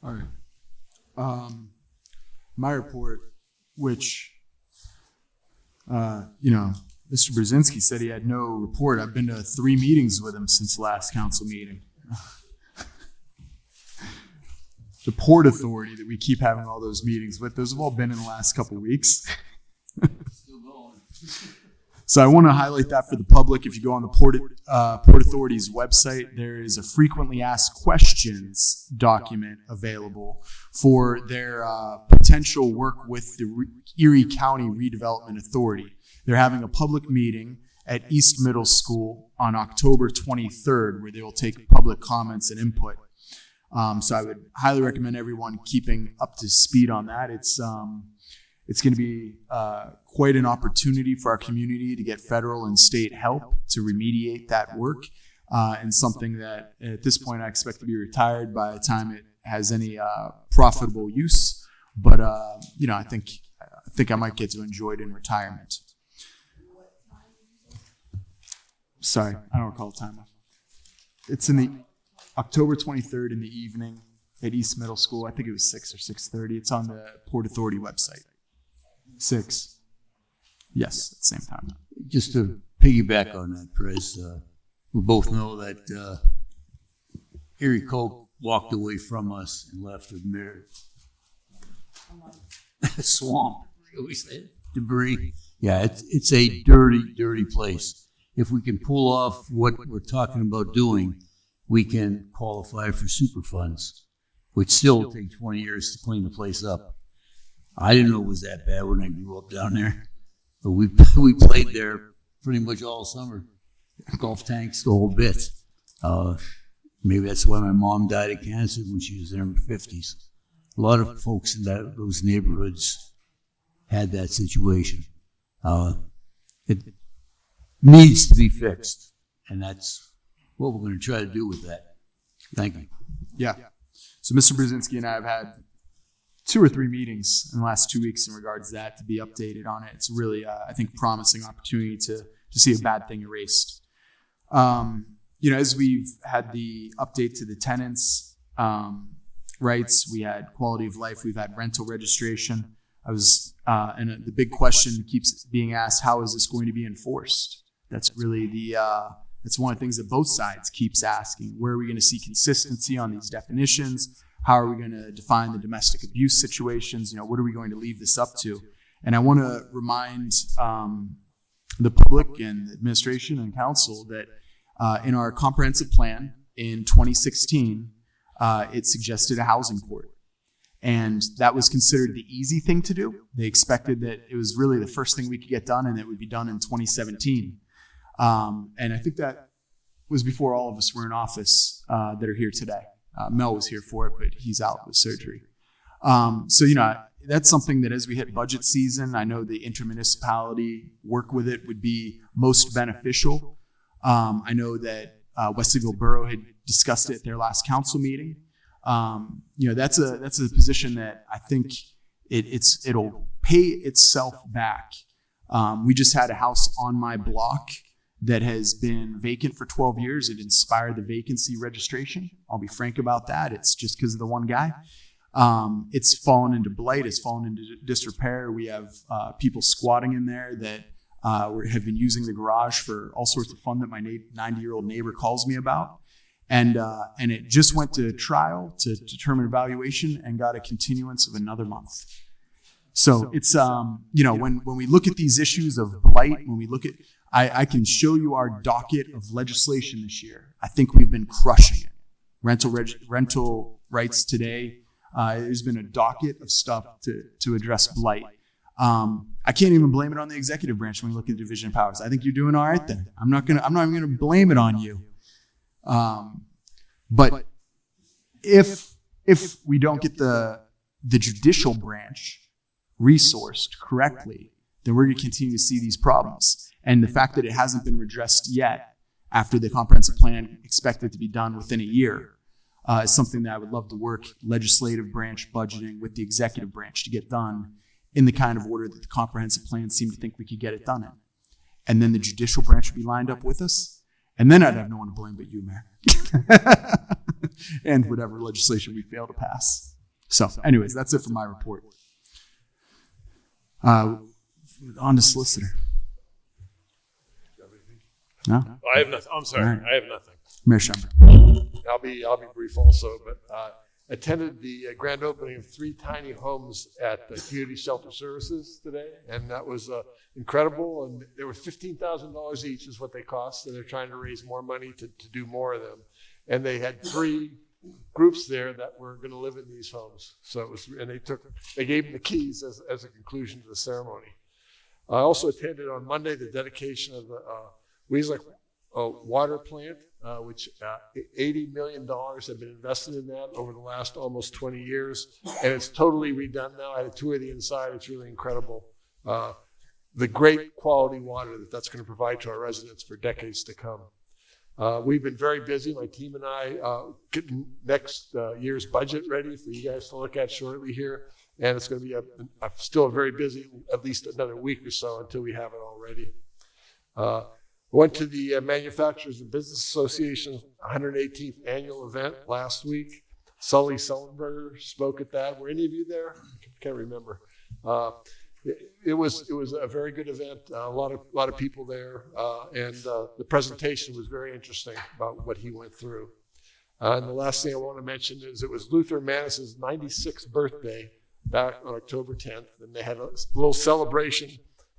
[SPEAKER 6] All right. My report, which, Mr. Brzezinski said he had no report. I've been to 3 meetings with him since the last council meeting. The Port Authority that we keep having all those meetings with, those have all been in the last couple of weeks.
[SPEAKER 4] Still going.
[SPEAKER 6] So I want to highlight that for the public. If you go on the Port Authority's website, there is a frequently asked questions document available for their potential work with the Erie County Redevelopment Authority. They're having a public meeting, at East Middle School on October 23rd, where they will take public comments and input. So I would highly recommend everyone keeping up to speed on that. It's going to be quite an opportunity for our community to get federal and state help to remediate that work, and something that at this point I expect to be retired by the time it has any profitable use. But I think I might get to enjoy it in retirement. Sorry, I don't recall the time. It's in the October 23rd in the evening at East Middle School. I think it was 6 or 6:30. It's on the Port Authority website. 6. Yes, at the same time.
[SPEAKER 4] Just to piggyback on that, Perez, we both know that Erie Coke walked away from us and left with mere swamp, shall we say, debris. Yeah, it's a dirty, dirty place. If we can pull off what we're talking about doing, we can qualify for super funds, which still take 20 years to clean the place up. I didn't know it was that bad when I grew up down there, but we played there pretty much all summer. Golf tanks, the whole bit. Maybe that's why my mom died of cancer when she was in her 50s. A lot of folks in those neighborhoods had that situation. It needs to be fixed, and that's what we're going to try to do with that. Thank you.
[SPEAKER 6] Yeah. So Mr. Brzezinski and I have had 2 or 3 meetings in the last 2 weeks in regards to that, to be updated on it. It's really, I think, promising opportunity to see a bad thing erased. As we've had the update to the tenants' rights, we had quality of life, we've had rental registration. And the big question keeps being asked: how is this going to be enforced? That's really that's one of the things that both sides keeps asking. Where are we going to see consistency on these definitions? How are we going to define the domestic abuse situations? What are we going to leave this up to? And I want to remind the public and the administration and council that in our comprehensive plan in 2016, it suggested a housing court. And that was considered the easy thing to do. They expected that it was really the first thing we could get done, and it would be done in 2017. And I think that was before all of us were in office that are here today. Mel was here for it, but he's out with surgery. That's something that as we hit budget season, I know the intermunicipality work with it would be most beneficial. I know that Westerville Borough had discussed it at their last council meeting. That's a position that I think it'll pay itself back. We just had a house on my block that has been vacant for 12 years. It inspired the vacancy registration. I'll be frank about that. It's just because of the one guy. It's fallen into blight. It's fallen into disrepair. We have people squatting in there that have been using the garage for all sorts of fun that my 90-year-old neighbor calls me about. And it just went to trial to determine evaluation and got a continuance of another month. So it's, when we look at these issues of blight, when we look at, I can show you our docket of legislation this year. I think we've been crushing it. Rental rights today, there's been a docket of stuff to address blight. I can't even blame it on the executive branch when we look at division of powers. I think you're doing all right there. I'm not even gonna blame it on you. But if we don't get the judicial branch resourced correctly, then we're going to continue to see these problems. And the fact that it hasn't been redressed yet, after the comprehensive plan expected to be done within a year, is something that I would love to work legislative branch budgeting with the executive branch to get done in the kind of order that the comprehensive plan seemed to think we could get it done in. And then the judicial branch would be lined up with us. And then I'd have no one to blame but you, Mayor. And whatever legislation we fail to pass. So anyways, that's it for my report. On to solicitor. No?
[SPEAKER 13] I have nothing. I'm sorry.
[SPEAKER 6] Right.
[SPEAKER 13] I have nothing.
[SPEAKER 6] Mayor Schember.
[SPEAKER 16] I'll be brief also, but attended the grand opening of 3 tiny homes at the Community Shelter Services today, and that was incredible. And they were $15,000 each is what they cost, and they're trying to raise more money to do more of them. And they had 3 groups there that were going to live in these homes. So it was, and they gave them the keys as a conclusion to the ceremony. I also attended on Monday the dedication of the Weasley water plant, which $80 million have been invested in that over the last almost 20 years. And it's totally redone now. I had a tour of the inside. It's really incredible. The great quality water that's going to provide to our residents for decades to come. We've been very busy, my team and I, getting next year's budget ready for you guys to look at shortly here. And it's going to be still very busy, at least another week or so until we have it all ready. Went to the Manufacturers and Business Association's 118th annual event last week. Sully Sullenberger spoke at that. Were any of you there? I can't remember. It was a very good event. A lot of people there, and the presentation was very interesting about what he went through. And the last thing I want to mention is it was Luther Manus's 96th birthday back on October 10th, and they had a little celebration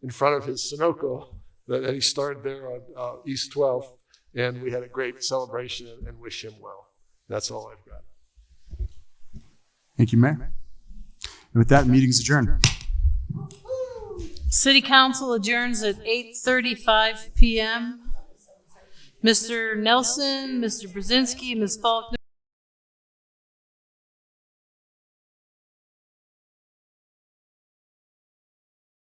[SPEAKER 16] in front of his Sunoco that he started there on East 12th, and we had a great celebration and wish him well. That's all I've got.
[SPEAKER 6] Thank you, Mayor. And with that, meeting's adjourned.
[SPEAKER 1] City Council adjourns at 8:35 p.m. Mr. Nelson, Mr. Brzezinski, Ms. Faulkner.